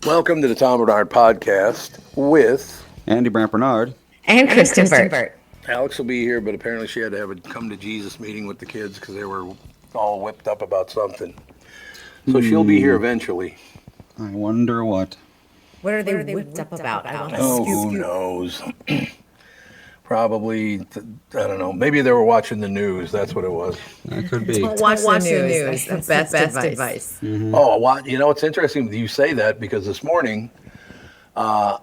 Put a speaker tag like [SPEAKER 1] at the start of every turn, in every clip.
[SPEAKER 1] Welcome to the Tom Bernard Podcast with
[SPEAKER 2] Andy Brant Bernard.
[SPEAKER 3] And Kristen Burt.
[SPEAKER 1] Alex will be here, but apparently she had to have a come to Jesus meeting with the kids because they were all whipped up about something. So she'll be here eventually.
[SPEAKER 2] I wonder what.
[SPEAKER 3] What are they whipped up about?
[SPEAKER 1] Who knows? Probably, I don't know. Maybe they were watching the news. That's what it was.
[SPEAKER 2] That could be.
[SPEAKER 3] Watch the news. That's the best advice.
[SPEAKER 1] Mm-hmm. Oh, you know, it's interesting that you say that because this morning I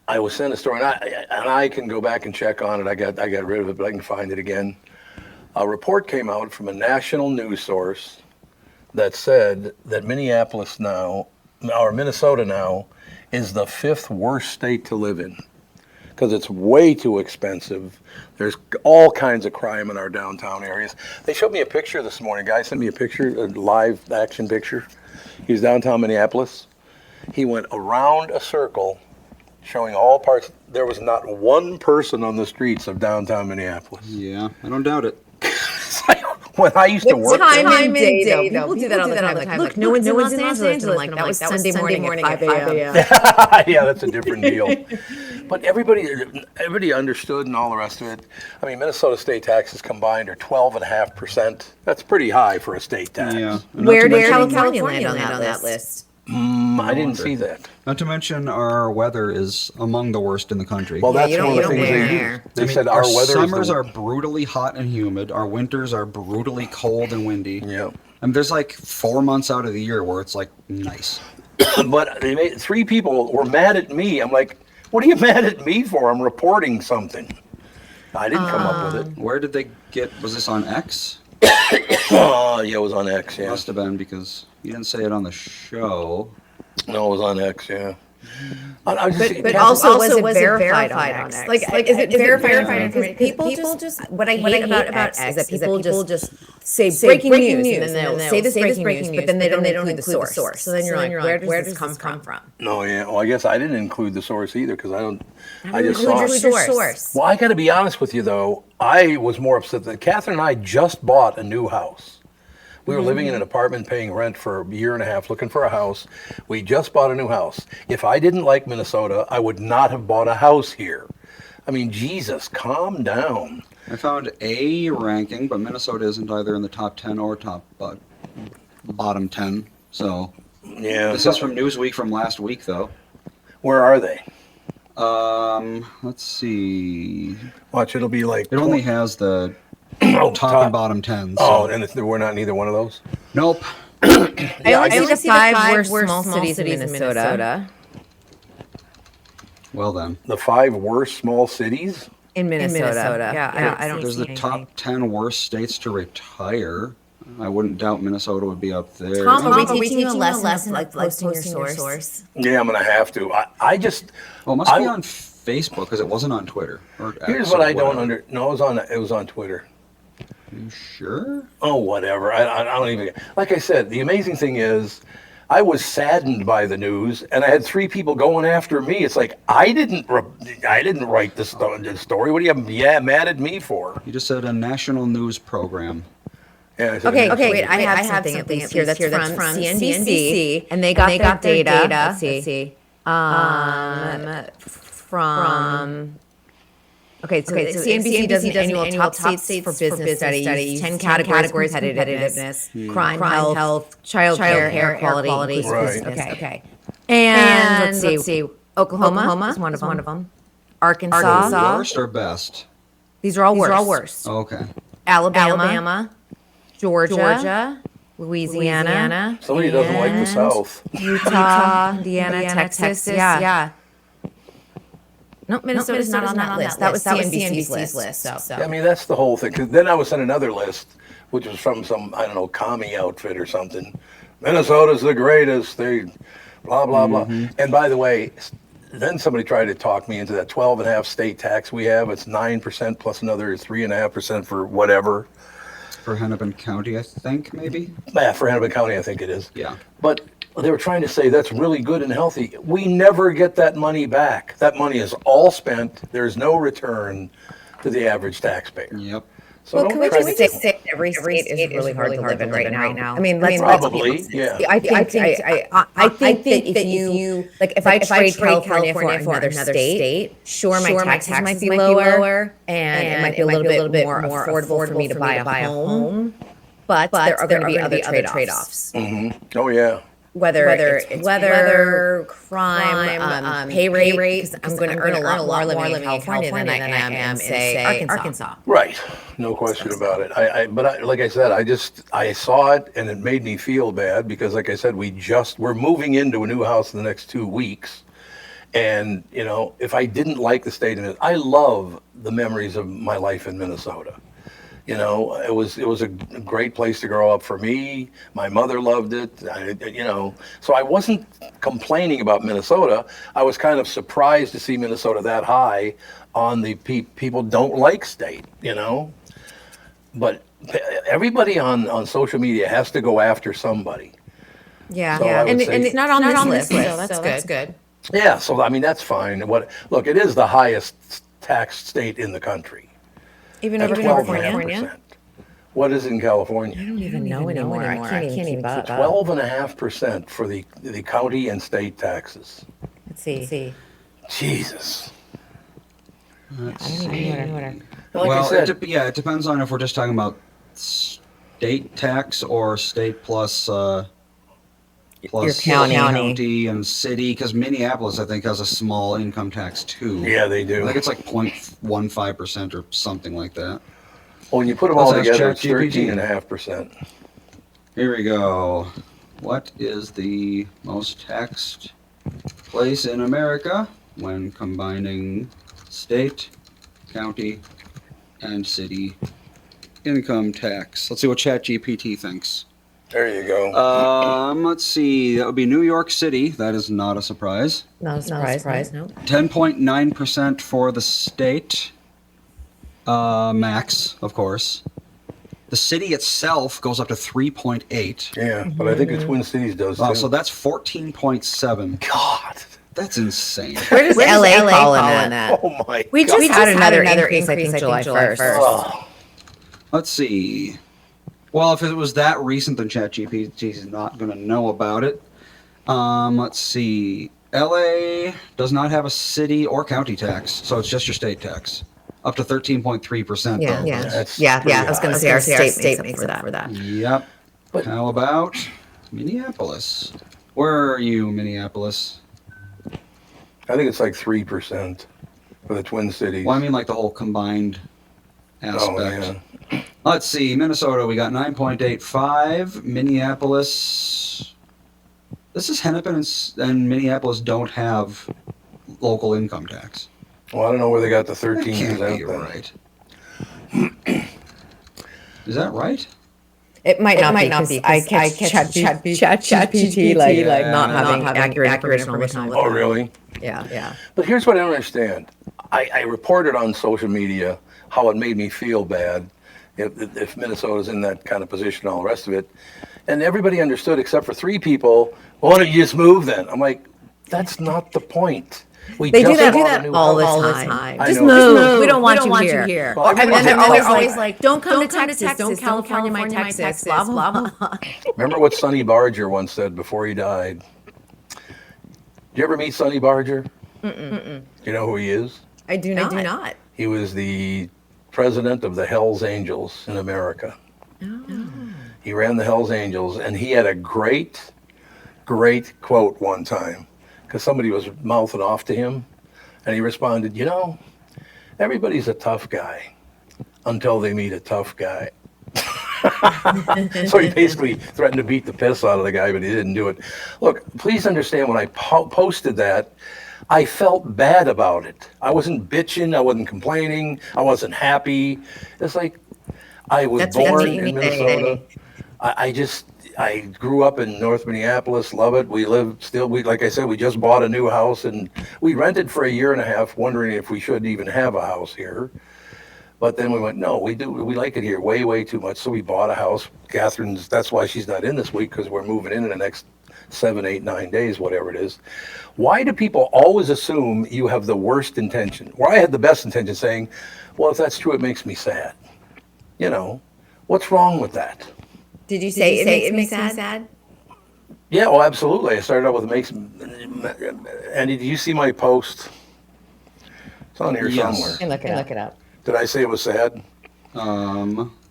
[SPEAKER 1] was sent a story, and I can go back and check on it. I got rid of it, but I can find it again. A report came out from a national news source that said that Minnesota now, is the fifth worst state to live in because it's way too expensive. There's all kinds of crime in our downtown areas. They showed me a picture this morning. A guy sent me a picture, a live action picture. He was downtown Minneapolis. He went around a circle showing all parts. There was not one person on the streets of downtown Minneapolis.
[SPEAKER 2] Yeah, I don't doubt it.
[SPEAKER 1] When I used to work
[SPEAKER 3] time
[SPEAKER 1] there.
[SPEAKER 3] and day, though. People do that all the time. Like, look, no one's in Los Angeles. And I'm like, that was Sunday morning at 5 a.m.
[SPEAKER 1] Yeah, that's a different deal. But everybody understood and all the rest of it. I mean, Minnesota state taxes combined are 12.5%. That's pretty high for a state tax.
[SPEAKER 2] Yeah.
[SPEAKER 3] Where did California land on that list?
[SPEAKER 1] I didn't see that.
[SPEAKER 2] Not to mention our weather is among the worst in the country.
[SPEAKER 1] Well, that's one of the things they use. They said our weather
[SPEAKER 2] summers are brutally hot and humid. Our winters are brutally cold and windy.
[SPEAKER 1] Yeah.
[SPEAKER 2] And there's like 4 months out of the year where it's like nice.
[SPEAKER 1] But three people were mad at me. I'm like, what are you mad at me for? I'm reporting something. I didn't come up with it.
[SPEAKER 2] Where did they get? Was this on X?
[SPEAKER 1] Yeah, it was on X. Yeah.
[SPEAKER 2] Must have been because you didn't say it on the show.
[SPEAKER 1] No, it was on X. Yeah.
[SPEAKER 3] But also was it verified on X? Like is it verified? Because people just what I hate about X is that people just say breaking news and then they'll say this breaking news, but then they don't include the source. So then you're like, where does this come from?
[SPEAKER 1] No, yeah. Well, I guess I didn't include the source either because I just
[SPEAKER 3] saw
[SPEAKER 1] your
[SPEAKER 3] source.
[SPEAKER 1] Well, I got to be honest with you though. I was more upset that Catherine and I just bought a new house. We were living in an apartment paying rent for a year and a half looking for a house. We just bought a new house. If I didn't like Minnesota, I would not have bought a house here. I mean, Jesus, calm down.
[SPEAKER 2] I found a ranking, but Minnesota isn't either in the top 10 or bottom 10. So
[SPEAKER 1] yeah,
[SPEAKER 2] this is from Newsweek from last week, though.
[SPEAKER 1] Where are they?
[SPEAKER 2] Let's see.
[SPEAKER 1] Watch, it'll be like...
[SPEAKER 2] It only has the top and bottom 10. So.
[SPEAKER 1] Oh, and we're not in either one of those?
[SPEAKER 2] Nope.
[SPEAKER 3] I only see the five worst small cities in Minnesota.
[SPEAKER 2] Well then.
[SPEAKER 1] The 5 worst small cities?
[SPEAKER 3] In Minnesota. Yeah, I don't
[SPEAKER 2] There's the top 10 worst states to retire. I wouldn't doubt Minnesota would be up there.
[SPEAKER 3] Tom, are we teaching a lesson like posting your source?
[SPEAKER 1] Yeah, I'm going to have to. I just...
[SPEAKER 2] Well, it must be on Facebook because it wasn't on Twitter.
[SPEAKER 1] Here's what I don't No, it was on Twitter.
[SPEAKER 2] You sure?
[SPEAKER 1] Oh, whatever. I don't even... Like I said, the amazing thing is I was saddened by the news, and I had 3 people going after me. It's like, I didn't write this story. What are you mad at me for?
[SPEAKER 2] You just said a national news program.
[SPEAKER 1] Yeah,
[SPEAKER 3] okay, wait, I have something at least here that's from CNBC, and they got their data. Let's see. So CNBC does an annual top states for business studies, 10 categories: competitiveness, crime, health, child care, air quality.
[SPEAKER 1] Right.
[SPEAKER 3] Okay. And let's see. Oklahoma is one of them. Arkansas.
[SPEAKER 2] Worst or best?
[SPEAKER 3] These are all worst.
[SPEAKER 2] Oh, okay.
[SPEAKER 3] Alabama, Georgia, Louisiana.
[SPEAKER 1] Somebody doesn't like the South.
[SPEAKER 3] Utah, Indiana, Texas. Yeah. No, Minnesota's not on that list. That was CNBC's list. So.
[SPEAKER 1] I mean, that's the whole thing. 'Cause then I was sent another list, which was from some, I don't know, commie outfit or something. Minnesota's the greatest. They blah, blah, blah. And by the way, then somebody tried to talk me into that 12.5 state tax we have. It's 9% plus another 3.5% for whatever.
[SPEAKER 2] For Hennepin County, I think, maybe?
[SPEAKER 1] Yeah, for Hennepin County, I think it is.
[SPEAKER 2] Yeah.
[SPEAKER 1] But they were trying to say that's really good and healthy. We never get that money back. That money is all spent. There's no return to the average taxpayer.
[SPEAKER 2] Yep.
[SPEAKER 1] So
[SPEAKER 3] Well,
[SPEAKER 1] don't
[SPEAKER 3] can we
[SPEAKER 1] try
[SPEAKER 3] just
[SPEAKER 1] to.
[SPEAKER 3] say every state is really hard to live in right now? I mean,
[SPEAKER 1] Probably, yeah.
[SPEAKER 3] I think that if you like, if I trade California for another state, sure, my taxes might be lower, and it might be a little bit more affordable for me to buy a home. But there are going to be other trade-offs.
[SPEAKER 1] Oh, yeah.
[SPEAKER 3] Whether it's weather, crime, pay rate, 'cause I'm going to earn a lot more living in California than I am in, say, Arkansas.
[SPEAKER 1] Right. No question about it. But like I said, I saw it and it made me feel bad because, like I said, we're moving into a new house in the next 2 weeks. And, if I didn't like the state of it, I love the memories of my life in Minnesota. It was a great place to grow up for me. My mother loved it. So I wasn't complaining about Minnesota. I was kind of surprised to see Minnesota that high on the people don't like state. But everybody on social media has to go after somebody.
[SPEAKER 3] Yeah,
[SPEAKER 1] So I would say-
[SPEAKER 3] and it's not on this list, so that's good.
[SPEAKER 1] Yeah, so I mean that's fine. Look, it is the highest taxed state in the country.
[SPEAKER 3] Even
[SPEAKER 1] At
[SPEAKER 3] over
[SPEAKER 1] 12.5%.
[SPEAKER 3] California.
[SPEAKER 1] What is it in
[SPEAKER 3] I
[SPEAKER 1] California?
[SPEAKER 3] don't even know anymore. I can't even keep up.
[SPEAKER 1] 12.5% for the county and state taxes.
[SPEAKER 3] Let's see.
[SPEAKER 1] Jesus.
[SPEAKER 3] I don't even know what
[SPEAKER 1] Like
[SPEAKER 2] Well,
[SPEAKER 1] I said,
[SPEAKER 2] it depends on if we're just talking about state tax or state plus
[SPEAKER 3] Your county.
[SPEAKER 2] county and city. Because Minneapolis, I think, has a small income tax too.
[SPEAKER 1] yeah, they
[SPEAKER 2] I
[SPEAKER 1] do.
[SPEAKER 2] think it's like 0.15% or something like that.
[SPEAKER 1] When you put them
[SPEAKER 2] Let's
[SPEAKER 1] all
[SPEAKER 2] ask
[SPEAKER 1] together, it's
[SPEAKER 2] ChatGPT.
[SPEAKER 1] 13.5%.
[SPEAKER 2] Here we go. What is the most taxed place in America when combining state, county, and city income tax? Let's see what ChatGPT thinks.
[SPEAKER 1] There you go.
[SPEAKER 2] Let's see. That would be New York City. That is not a surprise.
[SPEAKER 3] Not a surprise. No.
[SPEAKER 2] 10.9% for the state. Max, of course. The city itself goes up to 3.8.
[SPEAKER 1] Yeah, but I think the Twin Cities does too.
[SPEAKER 2] Wow, so that's 14.7.
[SPEAKER 1] God.
[SPEAKER 2] That's insane.
[SPEAKER 3] Where does LA fall in that?
[SPEAKER 1] Oh my
[SPEAKER 3] We
[SPEAKER 1] God.
[SPEAKER 3] just had another increase, I think, July 1st.
[SPEAKER 1] Oh,
[SPEAKER 2] Let's see. Well, if it was that recent, then ChatGPT is not going to know about it. Let's see. LA does not have a city or county tax, so it's just your state tax. Up to 13.3%.
[SPEAKER 3] Yeah,
[SPEAKER 2] though.
[SPEAKER 3] yeah.
[SPEAKER 1] That's
[SPEAKER 3] Yeah,
[SPEAKER 1] pretty
[SPEAKER 3] I was going
[SPEAKER 1] high.
[SPEAKER 3] to say our state makes up for that.
[SPEAKER 2] Yep.
[SPEAKER 1] But-
[SPEAKER 2] How about Minneapolis? Where are you, Minneapolis?
[SPEAKER 1] I think it's like 3% for the Twin Cities.
[SPEAKER 2] Well, I mean, like the whole combined aspect.
[SPEAKER 1] Oh, yeah.
[SPEAKER 2] Let's see. Minnesota, we got 9.85. Minneapolis. This is Hennepin and Minneapolis don't have local income tax.
[SPEAKER 1] Well, I don't know where they got the
[SPEAKER 2] That
[SPEAKER 1] 13%
[SPEAKER 2] can't be
[SPEAKER 1] then.
[SPEAKER 2] right. Is that right?
[SPEAKER 3] It might not be. I catch ChatGPT like not having accurate information.
[SPEAKER 1] Oh, really?
[SPEAKER 3] Yeah.
[SPEAKER 1] But here's what I don't understand. I reported on social media how it made me feel bad if Minnesota's in that kind of position and all the rest of it. And everybody understood except for 3 people. Well, why don't you just move then? I'm like, that's not the point.
[SPEAKER 3] They do
[SPEAKER 1] just bought a
[SPEAKER 3] that
[SPEAKER 1] new
[SPEAKER 3] all the
[SPEAKER 1] house.
[SPEAKER 3] time.
[SPEAKER 1] I
[SPEAKER 3] Just
[SPEAKER 1] know.
[SPEAKER 3] move. We don't want you here.
[SPEAKER 1] Well,
[SPEAKER 3] And then they're always like, don't come to
[SPEAKER 4] come to
[SPEAKER 3] Texas. Don't California my Texas. Blah, blah, blah.
[SPEAKER 1] Remember what Sonny Barger once said before he died? Did you ever meet Sonny Barger? Do you know who he is?
[SPEAKER 3] I do not.
[SPEAKER 1] He was the president of the Hells Angels in America. He ran the Hells Angels, and he had a great quote one time because somebody was mouthing off to him, and he responded, everybody's a tough guy until they meet a tough guy. So he basically threatened to beat the piss out of the guy, but he didn't do it. Look, please understand, when I posted that, I felt bad about it. I wasn't bitching, I wasn't complaining, I wasn't happy. It's like I was born in Minnesota. I grew up in North Minneapolis, love it. We like I said, we just bought a new house and we rented for a year and a half, wondering if we should even have a house here. But then we went, no, we like it here way, way too much. So we bought a house. That's why she's not in this week, because we're moving in the next 7, 8, 9 days, whatever it is. Why do people always assume you have the worst intention? Well, I had the best intention, saying, well, if that's true, it makes me sad. You know, what's wrong with that?
[SPEAKER 3] Did you say it makes me sad?
[SPEAKER 1] Yeah, well, absolutely. I started out with makes. Andy, do you see my post? It's on here
[SPEAKER 2] Yes.
[SPEAKER 1] somewhere.
[SPEAKER 3] And look it up.
[SPEAKER 1] Did I say it was sad?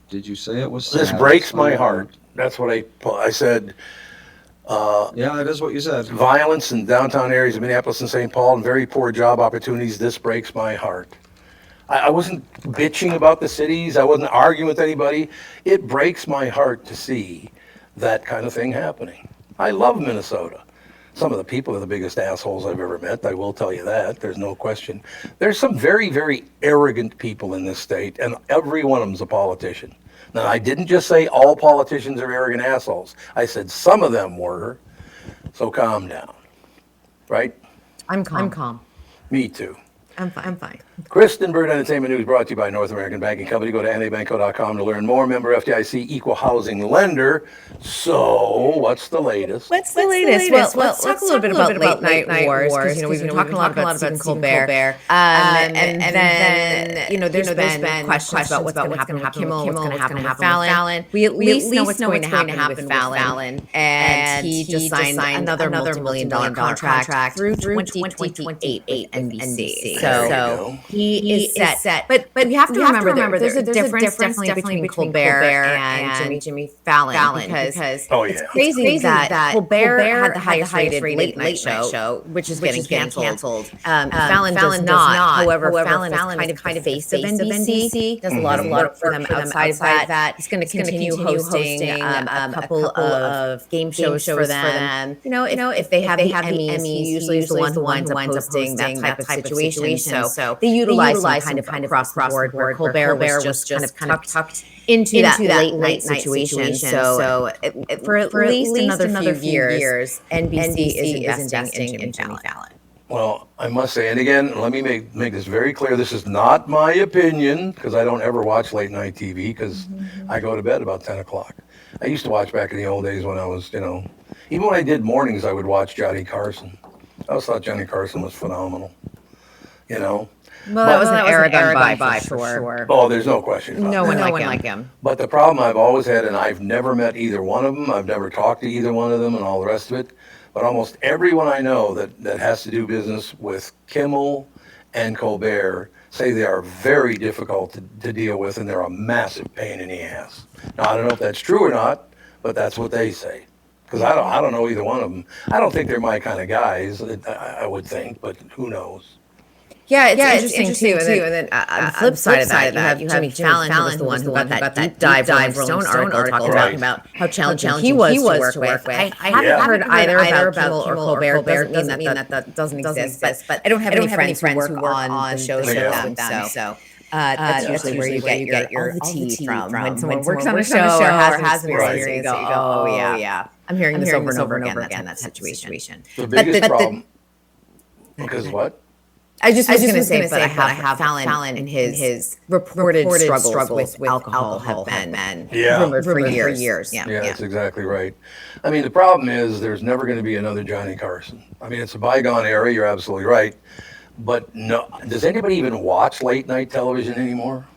[SPEAKER 2] Did you say it was
[SPEAKER 1] This
[SPEAKER 2] sad?
[SPEAKER 1] breaks my heart. That's what I said.
[SPEAKER 2] Yeah, that is what you said.
[SPEAKER 1] Violence in downtown areas of Minneapolis and St. Paul and very poor job opportunities. This breaks my heart. I wasn't bitching about the cities. I wasn't arguing with anybody. It breaks my heart to see that kind of thing happening. I love Minnesota. Some of the people are the biggest assholes I've ever met. I will tell you that. There's no question. There's some very, very arrogant people in this state, and every one of them's a politician. Now, I didn't just say all politicians are arrogant assholes. I said some of them were. So calm down. Right?
[SPEAKER 3] I'm calm.
[SPEAKER 1] Me too.
[SPEAKER 3] I'm fine.
[SPEAKER 1] Kristen Bird Entertainment News brought to you by North American Banking Company. Go to nabanco.com to learn more. Member FDIC, equal housing lender. So, what's the latest?
[SPEAKER 3] What's the latest? Well, let's talk a little bit about late night wars, because we've been talking a lot about Stephen Colbert. And then there's been questions about what's going to happen with Kimmel, what's going to happen with Fallon. We at least know what's going to happen with Fallon, and he just signed another multi-million-dollar contract through 2028 at NBC. So he is set. But you have to remember there's a difference definitely between Colbert and Jimmy Fallon, because it's crazy that Colbert had the highest rated late night show, which is getting canceled. Fallon does not. However, Fallon is kind of the face of NBC, does a lot of work for them outside of that. He's going to continue hosting a couple of game shows for them. If they have the Emmys, he usually is the one who winds up hosting that type of situation. So they utilize him kind of across the board, where Colbert was just kind of tucked into that late night situation. So for at least another few years, NBC is investing in Jimmy Fallon.
[SPEAKER 1] Well, I must say, and again, let me make this very clear. This is not my opinion, because I don't ever watch late night TV, because I go to bed about 10 o'clock. I used to watch back in the old days when I was, even when I did mornings, I would watch Johnny Carson. I always thought Johnny Carson was phenomenal.
[SPEAKER 3] Well, that was an era gone by for sure.
[SPEAKER 1] Oh, there's no question about
[SPEAKER 3] No one
[SPEAKER 1] that.
[SPEAKER 3] like him.
[SPEAKER 1] But the problem I've always had, and I've never met either one of them, I've never talked to either one of them and all the rest of it, but almost everyone I know that has to do business with Kimmel and Colbert say they are very difficult to deal with, and they're a massive pain in the ass. Now, I don't know if that's true or not, but that's what they say. Because I don't know either one of them. I don't think they're my kind of guys, I would think, but who knows?
[SPEAKER 3] Yeah, it's interesting too. And then on the flip side of that, you have Jimmy Fallon, who was the one who got that deep dive Rolling Stone article talking about how challenging he was to work with. I haven't heard either about Kimmel or Colbert. Doesn't mean that doesn't exist, but I don't have any friends who work on the shows with them. So that's usually where you get your all the tea from. When someone works on a show or has an experience, you go, oh yeah. I'm hearing this over and over again, that situation.
[SPEAKER 1] The biggest problem, because what?
[SPEAKER 3] I was just going to say, but I have Fallon and his reported struggles with alcohol have been rumored for years. Yeah,
[SPEAKER 1] that's exactly right. I mean, the problem is there's never going to be another Johnny Carson. I mean, it's a bygone era. You're absolutely right. But no, does anybody even watch late night television anymore?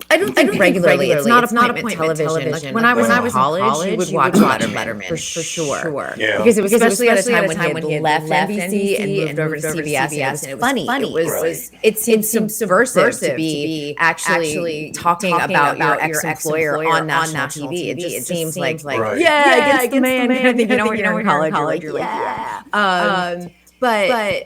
[SPEAKER 3] I don't think regularly. It's not appointment television. Like when I was in college, you would watch Letterman for sure.
[SPEAKER 1] Yeah.
[SPEAKER 3] Because it was especially at a time when he had left NBC and moved over to CBS. And it was funny. It seemed subversive to be actually talking about your ex-employer on national TV. It just seems like against the man. I think when you're in college, you're like, yeah. But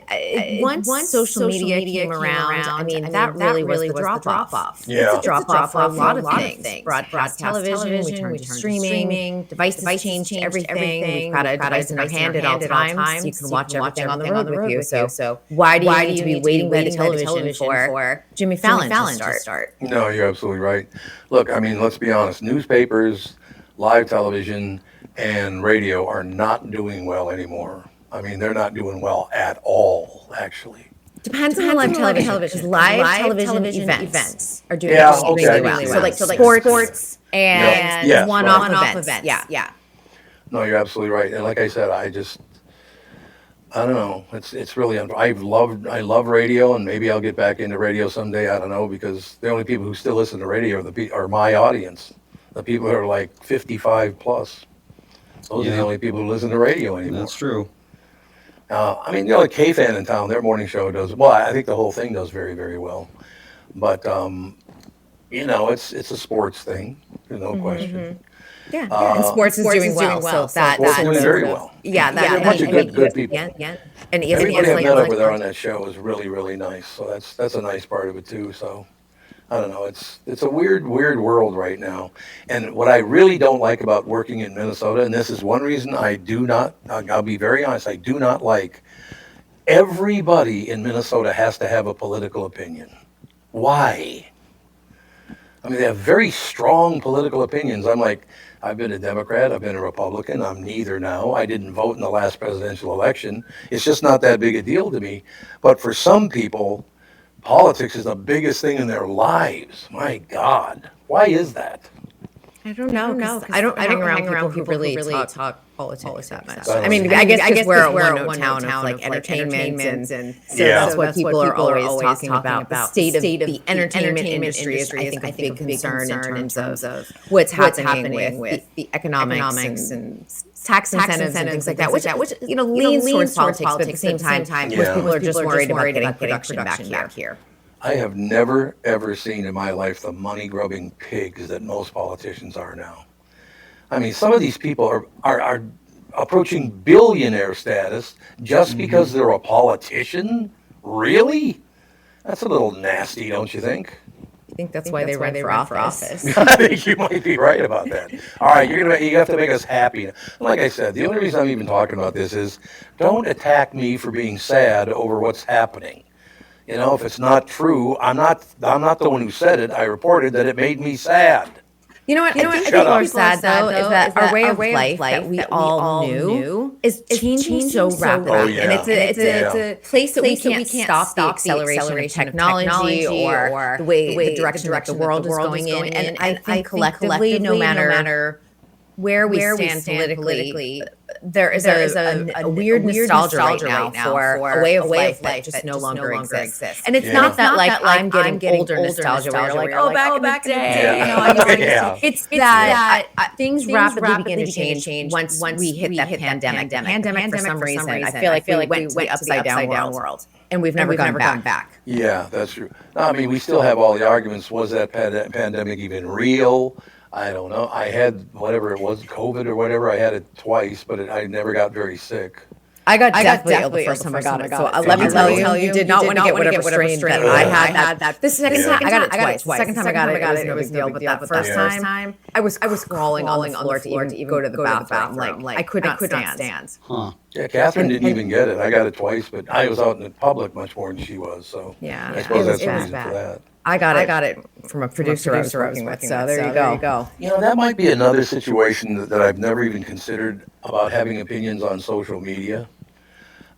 [SPEAKER 3] once social media came around, I mean, that really was the drop-off.
[SPEAKER 1] Yeah.
[SPEAKER 3] It's a drop-off for a lot of things. Broadcast television, we turned to streaming, devices changed everything. We've got a device in our hand at all times. You can watch everything on the road with you. So why do you need to be waiting by the television for Jimmy Fallon to start?
[SPEAKER 1] No, you're absolutely right. Look, I mean, let's be honest. Newspapers, live television, and radio are not doing well anymore. I mean, they're not doing well at all, actually.
[SPEAKER 3] Depends on live television. Because live television events are doing really well. So like sports and one-off events. Yeah.
[SPEAKER 1] No, you're absolutely right. And like I said, I don't know. It's really I love radio, and maybe I'll get back into radio someday. I don't know, because the only people who still listen to radio are my audience, the people who are like 55 plus. Those are the
[SPEAKER 2] Yeah.
[SPEAKER 1] only people who listen to radio anymore.
[SPEAKER 2] That's true.
[SPEAKER 1] I mean, the K-Fan in town, their morning show does well. I think the whole thing does very, very well. But it's a sports thing. There's no question.
[SPEAKER 3] Yeah, and sports is doing well. So
[SPEAKER 1] Sports doing very well.
[SPEAKER 3] Yeah,
[SPEAKER 1] They're
[SPEAKER 3] that
[SPEAKER 1] a bunch of good people.
[SPEAKER 3] Yeah. And
[SPEAKER 1] Everybody I've
[SPEAKER 3] ESPN's
[SPEAKER 1] met over there on that show is really, really nice. So that's a nice part of it too. So I don't know. It's a weird world right now. And what I really don't like about working in Minnesota, and this is one reason I do not, I'll be very honest, I do not like, everybody in Minnesota has to have a political opinion. Why? I mean, they have very strong political opinions. I'm like, I've been a Democrat, I've been a Republican, I'm neither now. I didn't vote in the last presidential election. It's just not that big a deal to me. But for some people, politics is the biggest thing in their lives. My God, why is that?
[SPEAKER 3] I don't know. I don't hang around people who really talk politics that much.
[SPEAKER 1] I
[SPEAKER 3] I mean, I guess we're a one-note town of like entertainment, and so that's what people are always talking about. The state of the entertainment industry is, I think, a big concern in terms of what's happening with the economics and tax incentives and things like that, which leans towards politics, but at the same time, most people are just worried about getting production back here.
[SPEAKER 1] I have never, ever seen in my life the money-grubbing pigs that most politicians are now. I mean, some of these people are approaching billionaire status just because they're a politician? Really? That's a little nasty, don't you think?
[SPEAKER 3] I think that's why they run for office.
[SPEAKER 1] I think you might be right about that. All right, you have to make us happy. Like I said, the only reason I'm even talking about this is don't attack me for being sad over what's happening. If it's not true, I'm not the one who said it. I reported that it made me sad.
[SPEAKER 3] You know what? I think people are sad though is that our way of life that we all knew is changing so rapidly,
[SPEAKER 1] Oh, yeah.
[SPEAKER 3] and it's a place that we can't stop the acceleration of technology or the way the direction the world is going in. And I think collectively, no matter where we stand politically, there is a weird nostalgia right now for a way of life that just no longer exists. And it's not that like I'm getting older nostalgia where you're like, oh, back in the day.
[SPEAKER 1] Yeah.
[SPEAKER 3] It's that things rapidly begin to change once we hit that pandemic. Pandemic for some reason, I feel like we went to the upside down world, and we've never gone back.
[SPEAKER 1] Yeah, that's true. I mean, we still have all the arguments. Was that pandemic even real? I don't know. I had whatever it was, COVID or whatever. I had it twice, but I never got very sick.
[SPEAKER 3] I got deathly ill the first time I got it. So let me tell you, you did not want to get whatever strain that I had. The second time I got it twice. Second time I got it was no big deal. But that first time, I was crawling on the floor to even go to the bathroom. Like I could not stand.
[SPEAKER 2] Huh.
[SPEAKER 1] Yeah, Catherine didn't even get it. I got it twice, but I was out in the public much more than she was. So
[SPEAKER 3] Yeah,
[SPEAKER 1] I suppose that's the
[SPEAKER 3] it was
[SPEAKER 1] reason for that.
[SPEAKER 3] I got it from a producer I was working with. So there you go.
[SPEAKER 1] That might be another situation that I've never even considered about having opinions on social media.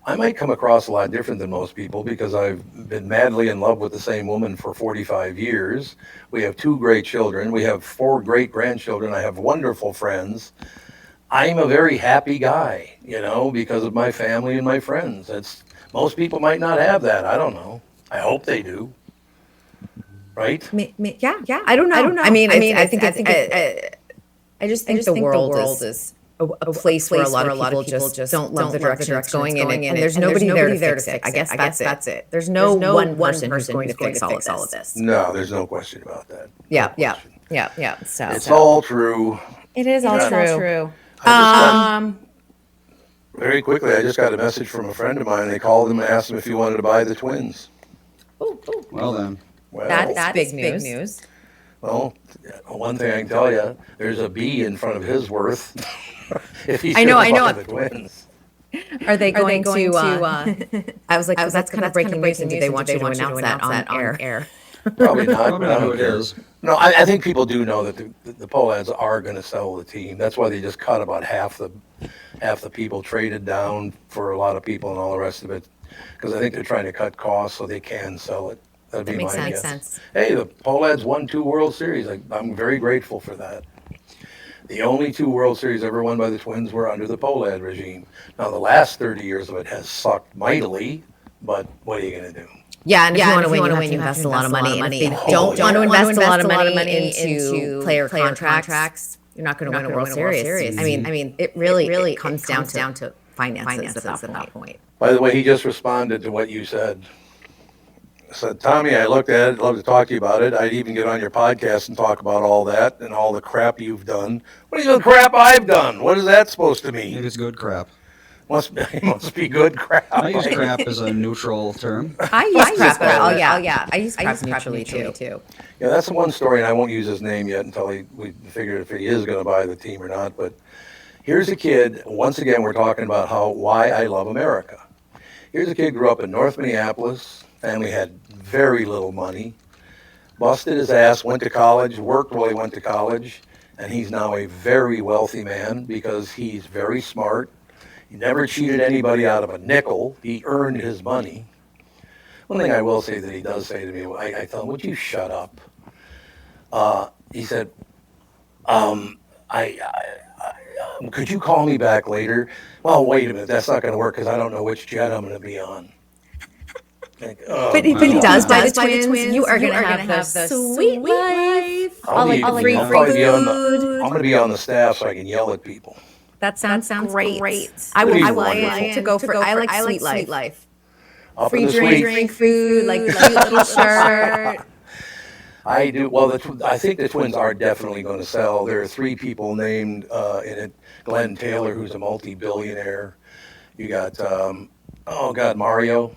[SPEAKER 1] I might come across a lot different than most people because I've been madly in love with the same woman for 45 years. We have 2 great children. We have 4 great grandchildren. I have wonderful friends. I'm a very happy guy, because of my family and my friends. Most people might not have that. I don't know. I hope they do. Right?
[SPEAKER 3] Yeah. I don't know. I mean, I think I just think the world is a place where a lot of people just don't love the direction it's going in, and there's nobody there to fix it. I guess that's it. There's no one person who's going to fix all of this.
[SPEAKER 1] No, there's no question about that.
[SPEAKER 3] Yeah. So
[SPEAKER 1] It's all true.
[SPEAKER 3] It is all true.
[SPEAKER 1] Very quickly, I just got a message from a friend of mine. They called him and asked him if he wanted to buy the twins.
[SPEAKER 2] Well then.
[SPEAKER 1] Well,
[SPEAKER 3] That's big news.
[SPEAKER 1] Well, one thing I can tell you, there's a B in front of his worth. If he's
[SPEAKER 3] I know.
[SPEAKER 1] gonna buy the twins.
[SPEAKER 3] Are they going to? I was like, that's kind of breaking news. And do they want you to announce that on air?
[SPEAKER 1] Probably not.
[SPEAKER 2] Probably
[SPEAKER 1] but I
[SPEAKER 2] not who
[SPEAKER 1] don't
[SPEAKER 2] it
[SPEAKER 1] care.
[SPEAKER 2] is.
[SPEAKER 1] No, I think people do know that the Pohlads are going to sell the team. That's why they just cut about half the people, traded down for a lot of people and all the rest of it, because I think they're trying to cut costs so they can sell it. That'd be
[SPEAKER 3] makes
[SPEAKER 1] my guess.
[SPEAKER 3] sense.
[SPEAKER 1] Hey, the Pohlads won 2 World Series. I'm very grateful for that. The only 2 World Series ever won by the Twins were under the Polad regime. Now, the last 30 years of it has sucked mightily, but what are you going to do?
[SPEAKER 3] Yeah, and if you want to win, you have to invest a lot of money. And if they don't want to invest a lot of money into player contracts, you're not going to win a World Series. I mean, it really comes down to finances at that point.
[SPEAKER 1] By the way, he just responded to what you said. Said, Tommy, I looked at it, love to talk to you about it. I'd even get on your podcast and talk about all that and all the crap you've done. What is the crap I've done? What is that supposed to mean?
[SPEAKER 2] It is good crap.
[SPEAKER 1] Must be good crap.
[SPEAKER 2] I use crap as a neutral term.
[SPEAKER 3] I use crap. I use crap neutrally too.
[SPEAKER 1] Yeah, that's the one story, and I won't use his name yet until we figure if he is going to buy the team or not. But here's a kid. Once again, we're talking about why I love America. Here's a kid grew up in North Minneapolis. Family had very little money. Busted his ass, went to college, worked while he went to college, and he's now a very wealthy man because he's very smart. He never cheated anybody out of a nickel. He earned his money. One thing I will say that he does say to me, I tell him, would you shut up? He said, could you call me back later? Well, wait a minute, that's not going to work because I don't know which jet I'm going to be on. Like,
[SPEAKER 3] But if he does buy the twins, you are going to have the sweet life.
[SPEAKER 1] I'll
[SPEAKER 3] Free
[SPEAKER 1] probably be
[SPEAKER 3] food.
[SPEAKER 1] I'm going to be on the staff so I can yell at people.
[SPEAKER 3] That sounds great.
[SPEAKER 1] That'd
[SPEAKER 3] I
[SPEAKER 1] be
[SPEAKER 3] would
[SPEAKER 1] wonderful.
[SPEAKER 3] like to go for. I like sweet life.
[SPEAKER 1] Up
[SPEAKER 3] Free
[SPEAKER 1] in the suite.
[SPEAKER 3] drink, food, like the cute little shirt.
[SPEAKER 1] I do. Well, I think the twins are definitely going to sell. There are 3 people named in it. Glenn Taylor, who's a multi-billionaire. You got, Mario.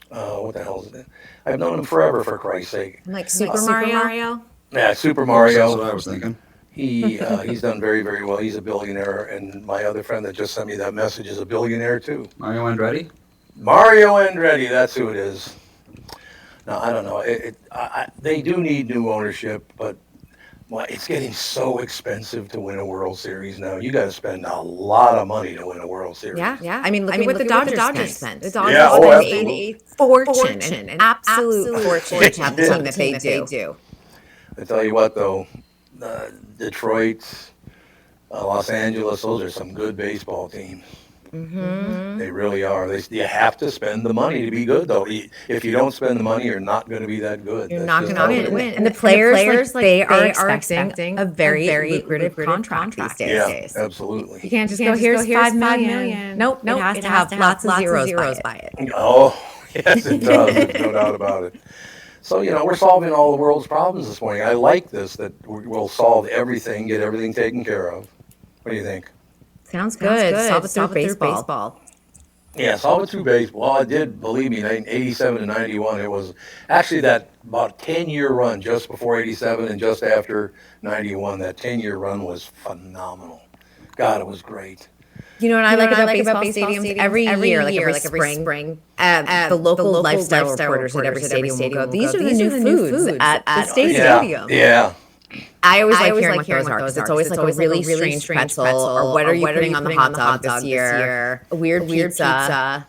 [SPEAKER 1] What the hell is it? I've known him forever, for Christ's sake.
[SPEAKER 3] Like Super Mario.
[SPEAKER 1] Yeah, Super
[SPEAKER 2] That's
[SPEAKER 1] Mario.
[SPEAKER 2] what I was thinking.
[SPEAKER 1] He's done very, very well. He's a billionaire, and my other friend that just sent me that message is a billionaire too.
[SPEAKER 2] Mario Andretti?
[SPEAKER 1] Mario Andretti, that's who it is. Now, I don't know. They do need new ownership, but it's getting so expensive to win a World Series now. You got to spend a lot of money to win a World Series.
[SPEAKER 3] Yeah. I mean, look at what the Dodgers spent. The Dodgers
[SPEAKER 1] Yeah,
[SPEAKER 3] spent
[SPEAKER 1] absolutely.
[SPEAKER 3] a fortune, an absolute fortune to have the team that they do.
[SPEAKER 1] I tell you what, though, Detroit, Los Angeles, those are some good baseball teams. Mm-hmm. They really are. You have to spend the money to be good, though. If you don't spend the money, you're not going to be that good.
[SPEAKER 3] You're not going to win. And the players, they are expecting a very lucrative contract these days.
[SPEAKER 1] Yeah, absolutely.
[SPEAKER 3] You can't just go, here's $5 million. Nope. It has to have lots of zeros by it.
[SPEAKER 1] Oh, yes, it does. There's no doubt about it. So, we're solving all the world's problems this morning. I like this, that we'll solve everything, get everything taken care of. What do you think?
[SPEAKER 3] Sounds good. Solve it through baseball.
[SPEAKER 1] Yeah, solve it through baseball. Well, I did, believe me, in 87 to 91, it was actually that about 10-year run just before 87 and just after 91. That 10-year run was phenomenal. God, it was great.
[SPEAKER 3] You know what I like about baseball stadiums? Every year, like every spring, the local lifestyle reporters at every stadium will go, these are the new foods at the stadium.
[SPEAKER 1] Yeah.
[SPEAKER 3] I always like hearing what those are, because it's always like a really strange pretzel, or what are you putting on the hot dog this year? A weird pizza.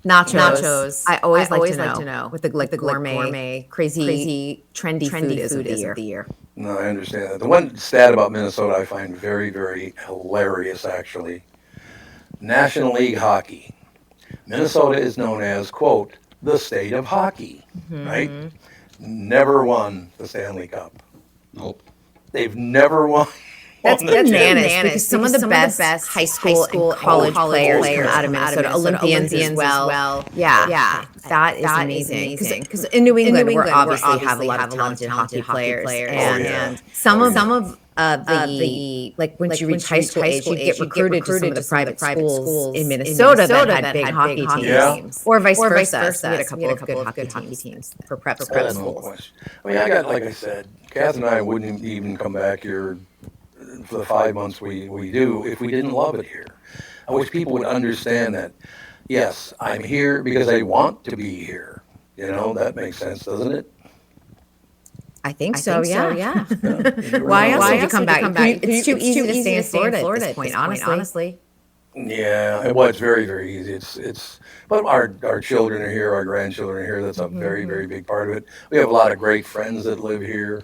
[SPEAKER 3] Nachos. I always like to know what the gourmet, crazy, trendy food is of the year.
[SPEAKER 1] No, I understand that. The one stat about Minnesota I find very, very hilarious, actually. National League Hockey. Minnesota is known as, quote, the state of hockey, right? Never won the Stanley Cup.
[SPEAKER 2] Nope.
[SPEAKER 1] They've never won.
[SPEAKER 3] That's bananas, because some of the best high school and college players come out of Minnesota, Olympians as well. Yeah, that is amazing. Because in New England, we obviously have a lot of talented hockey players, and some of the like once you reach high school age, you get recruited to some of the private schools in Minnesota that had big hockey teams, or vice versa. We had a couple of good hockey teams for prep schools.
[SPEAKER 1] No question. I mean, like I said, Kath and I wouldn't even come back here for the 5 months we do if we didn't love it here. I wish people would understand that, yes, I'm here because I want to be here. That makes sense, doesn't it?
[SPEAKER 3] I think so, yeah. Why else would you come back? It's too easy to stay in Florida at this point, honestly.
[SPEAKER 1] Yeah, well, it's very, very easy. But our children are here, our grandchildren are here. That's a very, very big part of it. We have a lot of great friends that live here.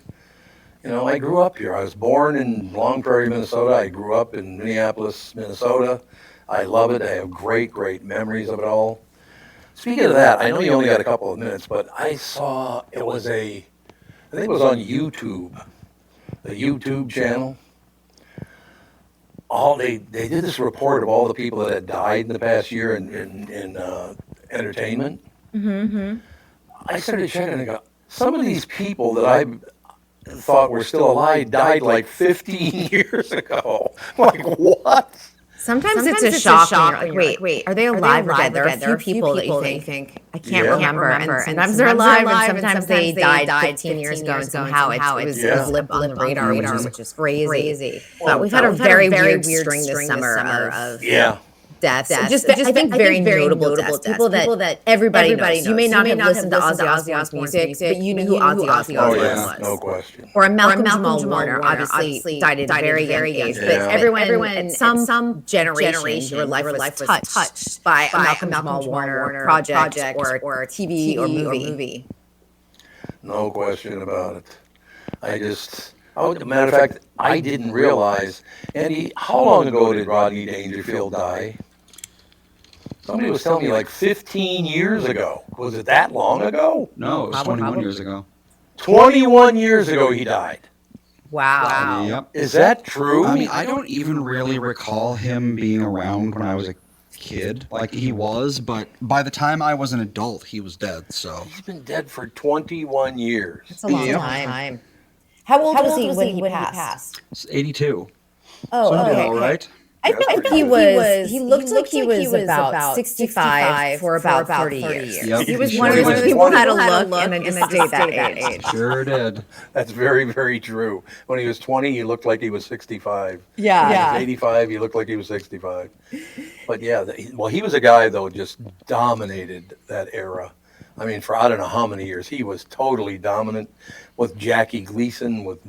[SPEAKER 1] I grew up here. I was born in Long Prairie, Minnesota. I grew up in Minneapolis, Minnesota. I love it. I have great, great memories of it all. Speaking of that, I know you only got a couple of minutes, but I saw I think it was on YouTube, the YouTube channel. They did this report of all the people that had died in the past year in entertainment. I started checking and I go, some of these people that I thought were still alive died like 15 years ago. Like, what?
[SPEAKER 3] Sometimes it's a shock when you're like, wait, are they alive or dead? There are a few people that you think, I can't remember. And sometimes they're alive and sometimes they died 15 years ago and somehow it was a blip on the radar, which is crazy. But we've had a very weird string this summer of deaths. I think very notable deaths. People that everybody knows. You may not have listened to Ozzy Osbourne's music, but you knew who Ozzy Osbourne was.
[SPEAKER 1] No question.
[SPEAKER 3] Or Malcolm Jamal Warner obviously died at a very young age. But everyone at some generation, your life was touched by a Malcolm Jamal Warner project or TV or movie.
[SPEAKER 1] No question about it. Matter of fact, I didn't realize, Andy, how long ago did Rodney Dangerfield die? Somebody was telling me like 15 years ago. Was it that long ago?
[SPEAKER 2] No, it was 21 years ago.
[SPEAKER 1] 21 years ago he died.
[SPEAKER 3] Wow.
[SPEAKER 2] Yep.
[SPEAKER 1] Is that true?
[SPEAKER 2] I mean, I don't even really recall him being around when I was a kid. Like, he was, but by the time I was an adult, he was dead, so.
[SPEAKER 1] He's been dead for 21 years.
[SPEAKER 3] That's a long time. How old was he when he passed?
[SPEAKER 2] It's 82.
[SPEAKER 3] Oh,
[SPEAKER 2] so
[SPEAKER 3] okay.
[SPEAKER 2] All right.
[SPEAKER 3] I think he looked like he was about 65 for about 30 years.
[SPEAKER 2] Yep.
[SPEAKER 3] He was one of those people who had a look and then just stayed that age.
[SPEAKER 2] Sure did.
[SPEAKER 1] That's very, very true. When he was 20, he looked like he was 65.
[SPEAKER 3] Yeah.
[SPEAKER 1] When he was 85, he looked like he was 65. But yeah, he was a guy, though, just dominated that era. I mean, for I don't know how many years, he was totally dominant with Jackie Gleason, with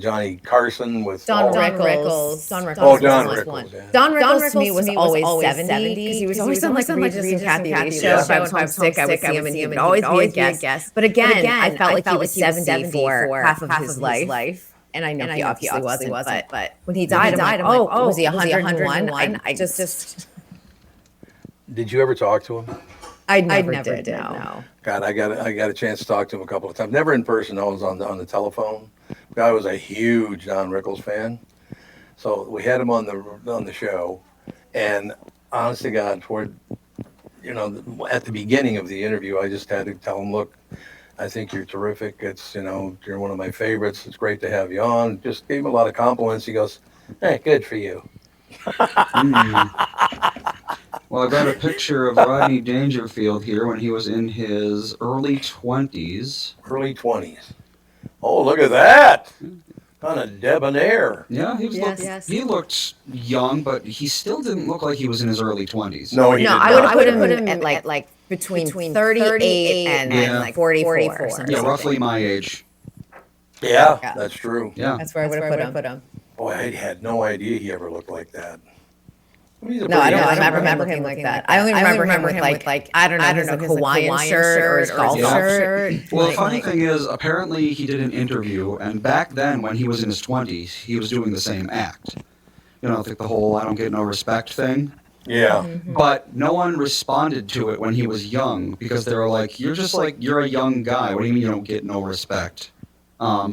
[SPEAKER 1] Johnny Carson, with
[SPEAKER 3] Don Rickles.
[SPEAKER 1] Don Rickles.
[SPEAKER 3] Yeah. Don Rickles to me was always 70 because he was always on like Regis and Kathy Lee's show. If I was homesick, I would see him and he would always be a guest. But again, I felt like he was 70 for half of his life. And I know he obviously wasn't, but when he died, I'm like, was he 101? I just...
[SPEAKER 1] Did you ever talk to him?
[SPEAKER 3] I never did. No.
[SPEAKER 1] God, I got a chance to talk to him a couple of times. Never in person. I was on the telephone. I was a huge Don Rickles fan, so we had him on the show. And honest to God, at the beginning of the interview, I just had to tell him, "Look, I think you're terrific. It's you're one of my favorites. It's great to have you on." Just gave him a lot of compliments. He goes, "Hey, good for you."
[SPEAKER 2] Well, I got a picture of Rodney Dangerfield here when he was in his early 20s.
[SPEAKER 1] Early 20s. Oh, look at that. Kind of debonair.
[SPEAKER 2] Yeah, he looked young, but he still didn't look like he was in his early 20s.
[SPEAKER 1] No, he did not.
[SPEAKER 3] I would have put him at like between 38 and like 44 or something.
[SPEAKER 2] Yeah, roughly my age.
[SPEAKER 1] Yeah, that's true.
[SPEAKER 2] Yeah.
[SPEAKER 3] That's where I would have put him.
[SPEAKER 1] Boy, I had no idea he ever looked like that.
[SPEAKER 3] No, I don't remember him like that. I only remember him with like I don't know, his Hawaiian shirt or his golf shirt.
[SPEAKER 2] Well, the funny thing is, apparently he did an interview, and back then, when he was in his 20s, he was doing the same act. Like the whole "I don't get no respect" thing.
[SPEAKER 1] Yeah.
[SPEAKER 2] But no one responded to it when he was young because they were like, "You're a young guy. What do you mean you don't get no respect?"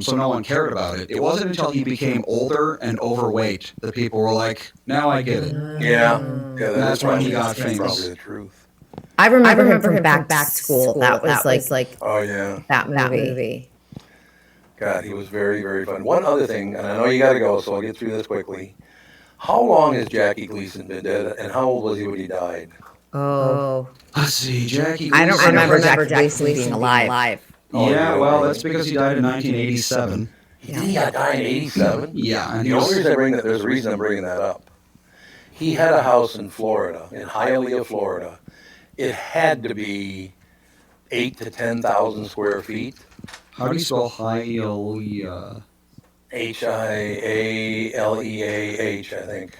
[SPEAKER 2] So no one cared about it. It wasn't until he became older and overweight that people were like, "Now I get it."
[SPEAKER 1] Yeah.
[SPEAKER 2] That's when he got famous.
[SPEAKER 1] Probably the truth.
[SPEAKER 3] I remember him from Back to School. That was like
[SPEAKER 1] oh yeah,
[SPEAKER 3] that movie.
[SPEAKER 1] God, he was very, very fun. One other thing, and I know you got to go, so I'll get through this quickly. How long has Jackie Gleason been dead, and how old was he when he died?
[SPEAKER 3] Oh,
[SPEAKER 2] let's see, Jackie Gleason.
[SPEAKER 3] I don't remember Jackie Gleason being alive.
[SPEAKER 2] Oh, yeah, well, that's because he died in 1987.
[SPEAKER 1] He died in 87?
[SPEAKER 2] Yeah. And
[SPEAKER 1] the only reason there's a reason I'm bringing that up. He had a house in Florida, in Hialeah, Florida. It had to be 8,000 to 10,000 square feet.
[SPEAKER 2] How do you spell Hialeah?
[SPEAKER 1] Hialeah, I think.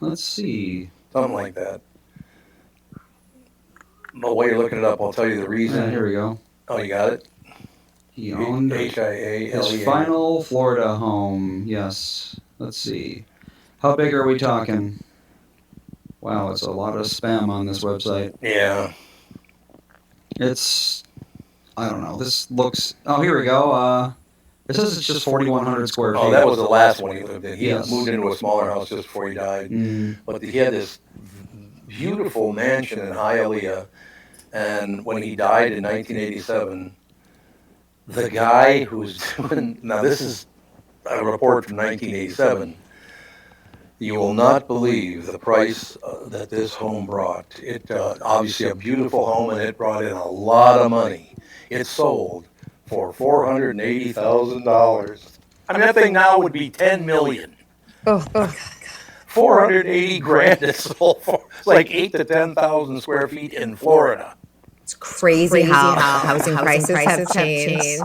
[SPEAKER 2] Let's see.
[SPEAKER 1] Something like that. But while you're looking it up, I'll tell you the reason.
[SPEAKER 2] Here we go.
[SPEAKER 1] Oh, you got it?
[SPEAKER 2] He owned his
[SPEAKER 1] HIALEN.
[SPEAKER 2] final Florida home. Yes. Let's see. How big are we talking? Wow, it's a lot of spam on this website.
[SPEAKER 1] Yeah.
[SPEAKER 2] It's, I don't know. This looks. Oh, here we go. It says it's just 4,100 square feet.
[SPEAKER 1] Oh, that was the last one he lived in. He
[SPEAKER 2] Yes.
[SPEAKER 1] moved into a smaller house just before he died. But he had this beautiful mansion in Hialeah, and when he died in 1987, the guy who's doing, now this is a report from 1987, you will not believe the price that this home brought. It obviously a beautiful home, and it brought in a lot of money. It sold for $480,000. I mean, that thing now would be $10 million.
[SPEAKER 3] Oh, God.
[SPEAKER 1] 480 grand it sold for. It's like 8 to 10,000 square feet in Florida.
[SPEAKER 3] It's crazy how housing prices have changed.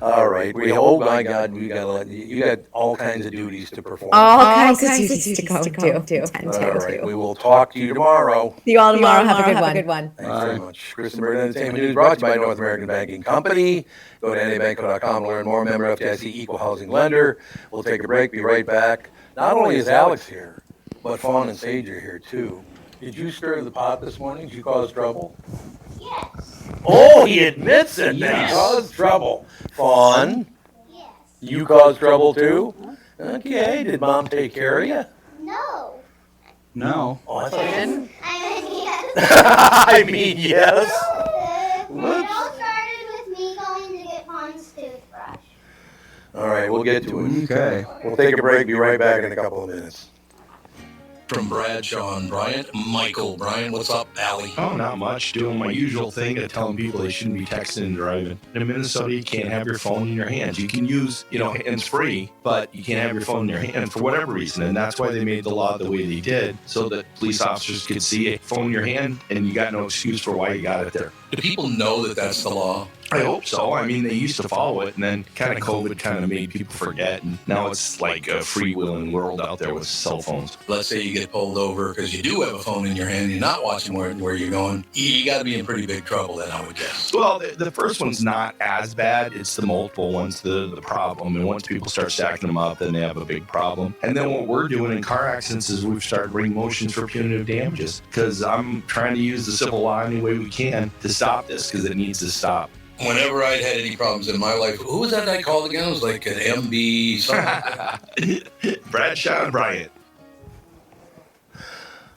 [SPEAKER 1] All right. Oh my God, you got all kinds of duties to perform.
[SPEAKER 3] All kinds of duties to go do.
[SPEAKER 1] All right. We will talk to you tomorrow.
[SPEAKER 3] See you all tomorrow. Have a good one.
[SPEAKER 1] Thanks very much. Chris and Bird Entertainment News brought to you by North American Banking Company. Go to nabanco.com to learn more. Member FDIC equal housing lender. We'll take a break. Be right back. Not only is Alex here, but Fawn and Sage are here too. Did you stir the pot this morning? Did you cause trouble?
[SPEAKER 4] Yes.
[SPEAKER 1] Oh, he admits it. That
[SPEAKER 2] Yes.
[SPEAKER 1] he caused trouble. Fawn,
[SPEAKER 4] Yes.
[SPEAKER 1] you caused trouble too? Okay. Did Mom take care of you?
[SPEAKER 4] No.
[SPEAKER 2] No.
[SPEAKER 1] Oh, I thought you didn't.
[SPEAKER 4] I mean, yes.
[SPEAKER 1] I mean, yes.
[SPEAKER 4] It all started with me going to get Fawn's toothbrush.
[SPEAKER 1] All right, we'll get to it.
[SPEAKER 2] Okay.
[SPEAKER 1] We'll take a break. Be right back in a couple of minutes.
[SPEAKER 5] From Bradshaw and Bryant, Michael Bryant. What's up, Allie?
[SPEAKER 6] Oh, not much. Doing my usual thing of telling people they shouldn't be texting and driving. In Minnesota, you can't have your phone in your hands. You can use, hands-free, but you can't have your phone in your hand for whatever reason. And that's why they made the law the way they did, so that police officers could see a phone in your hand, and you got no excuse for why you got it there.
[SPEAKER 5] Do people know that that's the law?
[SPEAKER 6] I hope so. I mean, they used to follow it, and then kind of COVID kind of made people forget, and now it's like a freewheeling world out there with cell phones.
[SPEAKER 5] Let's say you get pulled over because you do have a phone in your hand, you're not watching where you're going. You got to be in pretty big trouble then, I would guess.
[SPEAKER 6] Well, the first one's not as bad. It's the multiple ones, the problem. And once people start stacking them up, then they have a big problem. And then what we're doing in car accidents is we've started bringing motions for punitive damages, because I'm trying to use the civil law any way we can to stop this, because it needs to stop.
[SPEAKER 5] Whenever I'd had any problems in my life, who was that I called again? It was like an MB something.
[SPEAKER 6] Bradshaw and Bryant.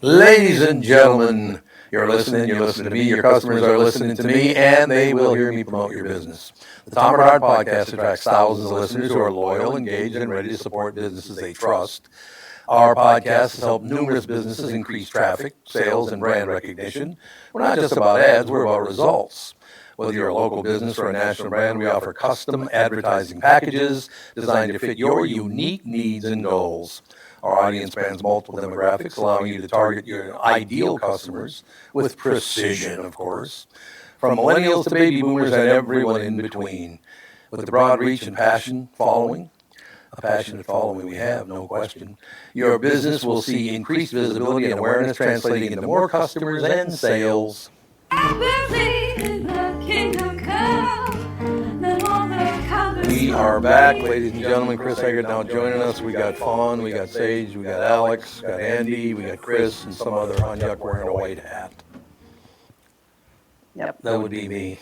[SPEAKER 1] Ladies and gentlemen, you're listening to me, your customers are listening to me, and they will hear me promote your business. The Tom Bernard Podcast attracts thousands of listeners who are loyal, engaged, and ready to support businesses they trust. Our podcast has helped numerous businesses increase traffic, sales, and brand recognition. We're not just about ads, we're about results. Whether you're a local business or a national brand, we offer custom advertising packages designed to fit your unique needs and goals. Our audience spans multiple demographics, allowing you to target your ideal customers with precision, of course. From millennials to baby boomers and everyone in between. With the broad reach and passionate following we have, no question, your business will see increased visibility and awareness translating into more customers and sales. We are back, ladies and gentlemen. Chris Haggard now joining us. We got Fawn, we got Sage, we got Alex, we got Andy, we got Chris, and some other Hunyuk wearing a white hat.
[SPEAKER 7] Yep.
[SPEAKER 1] That would be me.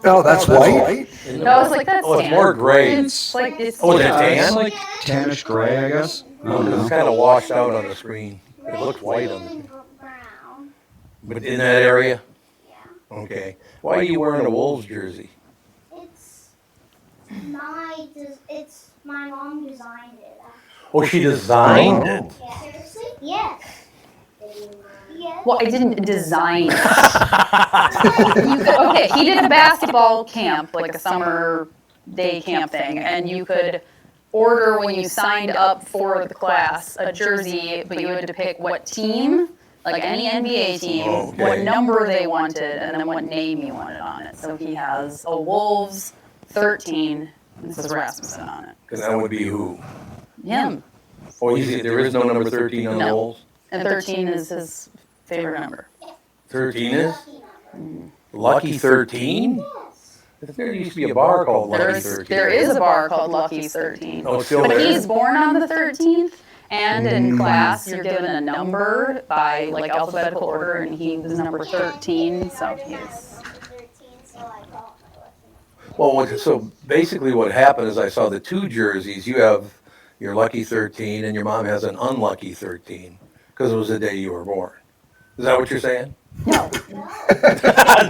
[SPEAKER 8] Oh, that's white?
[SPEAKER 7] No, I was like, that's
[SPEAKER 1] Oh, it's
[SPEAKER 7] tan.
[SPEAKER 1] more gray.
[SPEAKER 7] It's like it's.
[SPEAKER 1] Oh, is it
[SPEAKER 2] It's
[SPEAKER 1] tan?
[SPEAKER 2] like tannish gray, I guess. I don't
[SPEAKER 1] It's
[SPEAKER 2] know.
[SPEAKER 1] kind of washed out on the screen. It looks white on
[SPEAKER 4] And brown.
[SPEAKER 1] But in that area?
[SPEAKER 4] Yeah.
[SPEAKER 1] Okay. Why are you wearing a Wolves jersey?
[SPEAKER 4] It's my mom designed it.
[SPEAKER 1] Oh, she designed it.
[SPEAKER 4] Yeah. Seriously? Yes. Yes.
[SPEAKER 7] Well, I didn't design it. Okay, he did a basketball camp, like a summer day camp thing, and you could order when you signed up for the class a jersey, but you had to pick what team, like any NBA team,
[SPEAKER 1] Okay.
[SPEAKER 7] what number they wanted, and then what name you wanted on it. So he has a Wolves 13, and it says Rasmussen on it.
[SPEAKER 1] And that would be who?
[SPEAKER 7] Him.
[SPEAKER 1] Oh, there is no number 13 on the
[SPEAKER 7] No.
[SPEAKER 1] Wolves?
[SPEAKER 7] And 13 is his favorite number.
[SPEAKER 1] 13 is? Lucky 13? There used to be a bar called Lucky 13.
[SPEAKER 7] There is a bar called Lucky's 13.
[SPEAKER 1] Oh, it's still
[SPEAKER 7] But
[SPEAKER 1] there?
[SPEAKER 7] he's born on the 13th, and in class you're given a number by like alphabetical order, and he was number 13, so he's.
[SPEAKER 4] 13, so I call it my lucky.
[SPEAKER 1] Well, so basically what happened is I saw the two jerseys. You have your Lucky 13 and your mom has an unlucky 13 because it was the day you were born. Is that what you're saying?
[SPEAKER 7] No.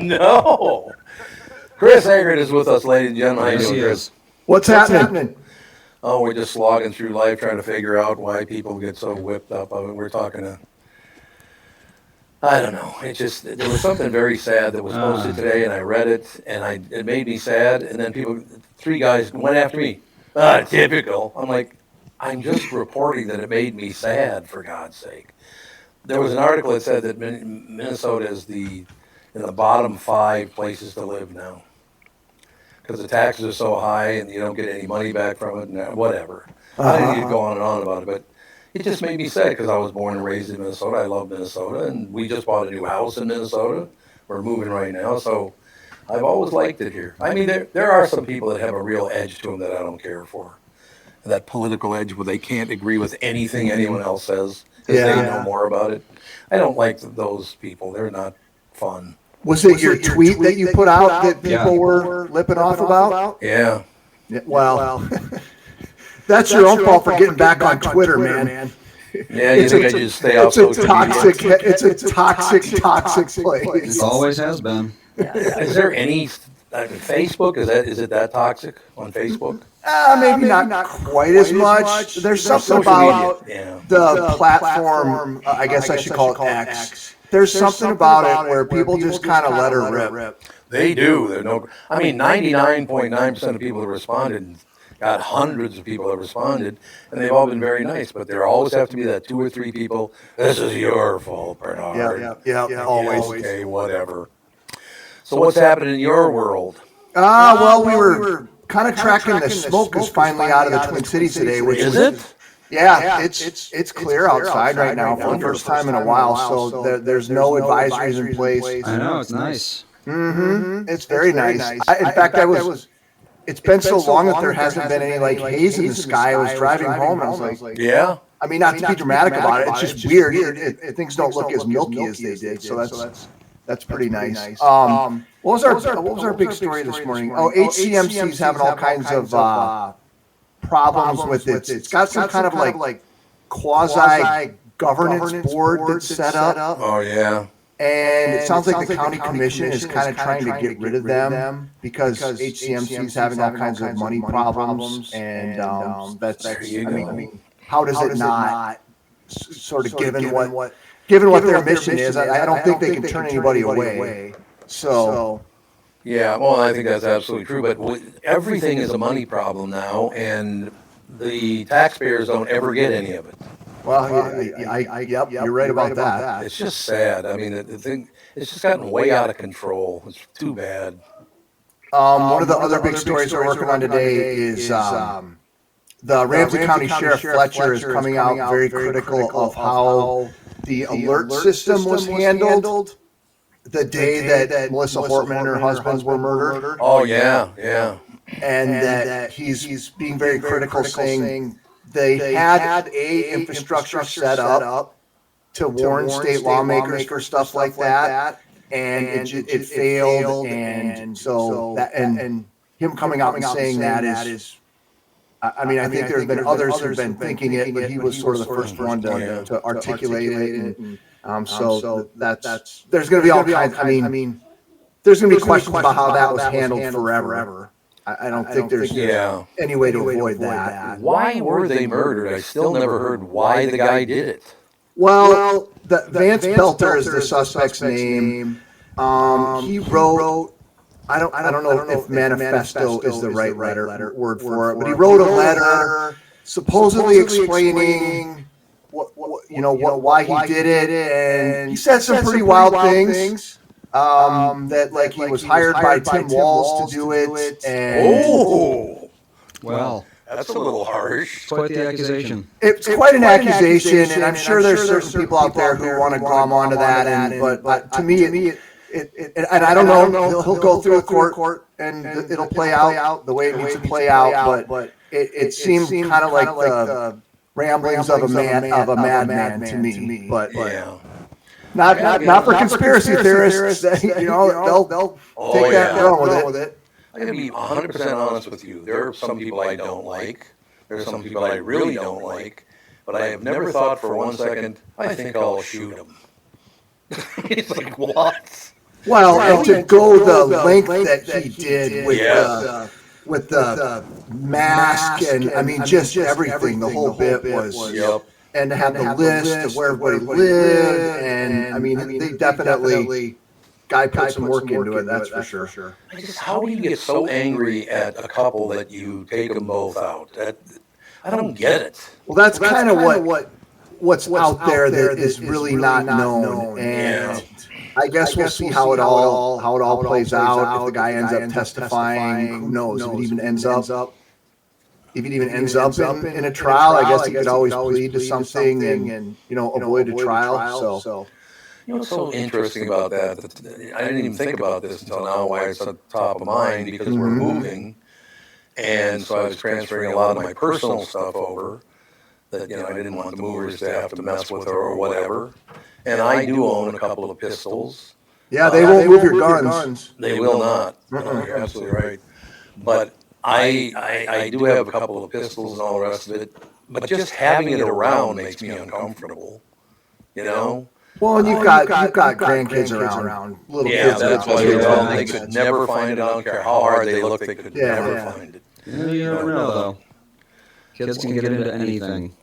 [SPEAKER 1] No. Chris Eggert is with us, ladies and gentlemen. How you
[SPEAKER 2] Yes,
[SPEAKER 1] doing,
[SPEAKER 2] he
[SPEAKER 1] Chris?
[SPEAKER 2] is.
[SPEAKER 8] What's happening?
[SPEAKER 1] Oh, we're just slogging through life trying to figure out why people get so whipped up of it. We're talking to, I don't know. It just, there was something very sad that was posted today, and I read it, and it made me sad. And then people, three guys went after me. Typical. I'm like, I'm just reporting that it made me sad, for God's sake. There was an article that said that Minnesota is in the bottom 5 places to live now. Because the taxes are so high and you don't get any money back from it and whatever. I didn't need to go on and on about it, but it just made me sad because I was born and raised in Minnesota. I love Minnesota, and we just bought a new house in Minnesota. We're moving right now, so I've always liked it here. I mean, there are some people that have a real edge to them that I don't care for. That political edge where they can't agree with anything anyone else says because they know more about it. I don't like those people. They're not fun.
[SPEAKER 8] Was it your tweet that you put out that people were lipping off about?
[SPEAKER 1] Yeah.
[SPEAKER 8] Well, that's your own fault for getting back on Twitter, man.
[SPEAKER 1] Yeah, you think I just stay off social media?
[SPEAKER 8] It's a toxic place.
[SPEAKER 2] It always has been.
[SPEAKER 1] Is there any Facebook? Is it that toxic on Facebook?
[SPEAKER 8] Maybe not quite as much. There's something about the platform. I guess I should call it X. There's something about it where people just kind of let her rip.
[SPEAKER 1] They do. I mean, 99.9% of people that responded got hundreds of people that responded, and they've all been very nice. But there always have to be that 2 or 3 people. This is your fault, Bernard.
[SPEAKER 8] Yeah, always.
[SPEAKER 1] Okay, whatever. So what's happening in your world?
[SPEAKER 8] Well, we were kind of tracking the smoke is finally out of the Twin Cities today, which
[SPEAKER 1] Is it?
[SPEAKER 8] Yeah, it's clear outside right now for the first time in a while. So there's no advisories in place.
[SPEAKER 2] I know, it's nice.
[SPEAKER 8] Mm-hmm. It's very nice. In fact, it's been so long that there hasn't been any like haze in the sky. I was driving home and I was like,
[SPEAKER 1] Yeah.
[SPEAKER 8] I mean, not to be dramatic about it, it's just weird. Things don't look as milky as they did. So that's pretty nice. What was our big story this morning? Oh, HCMC's having all kinds of problems with it. It's got some kind of like quasi governance board that's set up.
[SPEAKER 1] Oh, yeah.
[SPEAKER 8] And it sounds like the county commission is kind of trying to get rid of them because HCMC is having all kinds of money problems. And that's, I mean, how does it not sort of given what their mission is? I don't think they can turn anybody away. So.
[SPEAKER 1] Yeah, well, I think that's absolutely true. But everything is a money problem now, and the taxpayers don't ever get any of it.
[SPEAKER 8] Well, yep, you're right about that.
[SPEAKER 1] It's just sad. I mean, the thing, it's just gotten way out of control. It's too bad.
[SPEAKER 8] One of the other big stories we're working on today is the Ramsey County Sheriff Fletcher is coming out very critical of how the alert system was handled the day that Melissa Hortman and her husband were murdered.
[SPEAKER 1] Oh, yeah.
[SPEAKER 8] And that he's being very critical, saying they had a infrastructure set up to warn state lawmakers for stuff like that, and it failed. And so that, and him coming out and saying that is, I mean, I think there's been others who've been thinking it, but he was sort of the first one to articulate it. And so that's there's going to be all kinds. I mean, there's going to be questions about how that was handled forever. I don't think there's any way to avoid that.
[SPEAKER 1] Why were they murdered? I still never heard why the guy did it.
[SPEAKER 8] Well, the Vance Belter is the suspect's name. He wrote. I don't know if manifesto is the right word for it, but he wrote a letter supposedly explaining why he did it, and he said some pretty wild things. That like he was hired by Tim Walz to do it, and
[SPEAKER 2] Well,
[SPEAKER 1] that's a little harsh.
[SPEAKER 2] quite the accusation.
[SPEAKER 8] it's quite an accusation, and I'm sure there's certain people out there who want to glom onto that. But to me, and I don't know, he'll go through a court and it'll play out the way it needs to play out, but it seems kind of like the ramblings of a madman to me. But
[SPEAKER 1] Yeah.
[SPEAKER 8] not for conspiracy theorists. They'll take that and run with it.
[SPEAKER 1] I'm going to be 100% honest with you. There are some people I don't like. There are some people I really don't like. But I have never thought for 1 second, I think I'll shoot him. It's like, what?
[SPEAKER 8] Well, and to go the length that he did with the mask and I mean just everything, the whole bit was.
[SPEAKER 1] Yep.
[SPEAKER 8] And to have the list of where everybody lived, and I mean they definitely guy put some work into it. That's for sure.
[SPEAKER 1] How do you get so angry at a couple that you take them both out? I don't get it.
[SPEAKER 8] Well, that's kind of what's out there that is really not known, and I guess we'll see how it all plays out. If the guy ends up testifying, who knows? If it even ends up. If it even ends up in a trial, I guess he could always plead to something and avoid a trial. So
[SPEAKER 1] You know what's so interesting about that? I didn't even think about this until now, why it's on top of mind, because we're moving. And so I was transferring a lot of my personal stuff over that, I didn't want the movers to have to mess with or whatever. And I do own a couple of pistols.
[SPEAKER 8] Yeah, they won't move your guns.
[SPEAKER 1] They will not. No, you're absolutely right. But I do have a couple of pistols and all the rest of it. But just having it around makes me uncomfortable,
[SPEAKER 8] Well, and you've got grandkids around, little kids.
[SPEAKER 1] Yeah, that's why they could never find it. I don't care how hard they look, they could never find it.
[SPEAKER 2] Yeah, you never know, though. Kids can get into anything.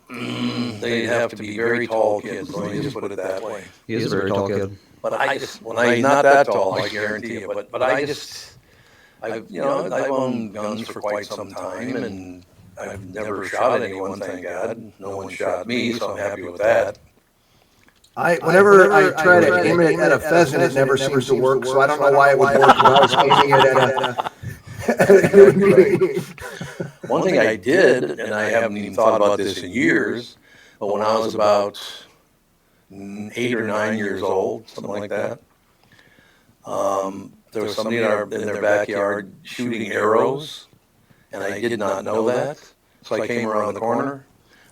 [SPEAKER 1] They have to be very tall kids, let me just put it that way.
[SPEAKER 2] He is a very tall kid.
[SPEAKER 1] But he's not that tall, I guarantee you, but I've owned guns for quite some time, and I've never shot anyone, thank God. No one shot me, so I'm happy with that.
[SPEAKER 8] Whenever I try to aim it at a pheasant, it never seems to work, so I don't know why it would work when I was aiming it at a human being.
[SPEAKER 1] One thing I did, and I haven't even thought about this in years, but when I was about 8 or 9 years old, something like that, there was somebody in their backyard shooting arrows, and I did not know that. So I came around the corner.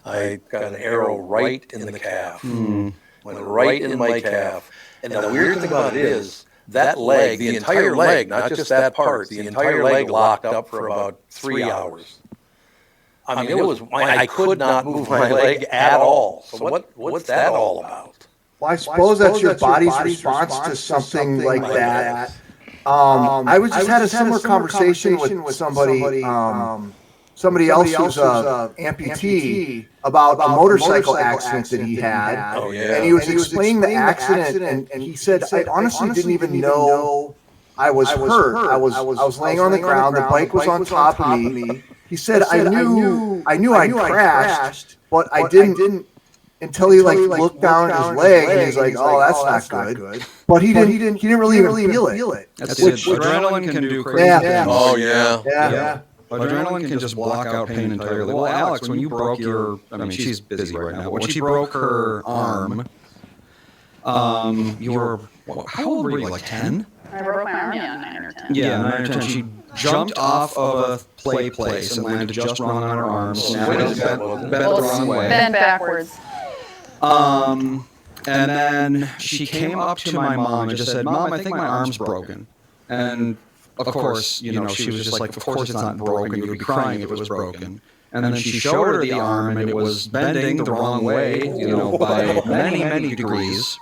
[SPEAKER 1] I got an arrow right in the calf. Went right in my calf. And the weird thing about it is, that leg, the entire leg, not just that part, the entire leg locked up for about 3 hours. I mean, I could not move my leg at all. So what's that all about?
[SPEAKER 8] Well, I suppose that's your body's response to something like that. I was just had a similar conversation with somebody else who's an amputee about a motorcycle accident that he had.
[SPEAKER 1] Oh, yeah.
[SPEAKER 8] And he was explaining the accident, and he said, I honestly didn't even know I was hurt. I was laying on the ground. The bike was on top of me. He said, I knew I crashed, but I didn't until he looked down at his leg and he's like, oh, that's not good. But he didn't really even feel it.
[SPEAKER 2] That's it. Adrenaline can do crazy things.
[SPEAKER 1] Oh, yeah.
[SPEAKER 8] Yeah.
[SPEAKER 2] Adrenaline can just block out pain entirely. Well, Alex, when you broke she's busy right now. When she broke her arm, you were, how old were you, like 10?
[SPEAKER 7] I broke my arm, 9 or 10.
[SPEAKER 2] Yeah, 9 or 10. She jumped off of a play place and landed just wrong on her arm. Bent the wrong way.
[SPEAKER 7] Bent backwards.
[SPEAKER 2] And then she came up to my mom and just said, Mom, I think my arm's broken. And of course, she was just like, of course it's not broken. You would be crying if it was broken. And then she showed her the arm, and it was bending the wrong way, by many, many degrees.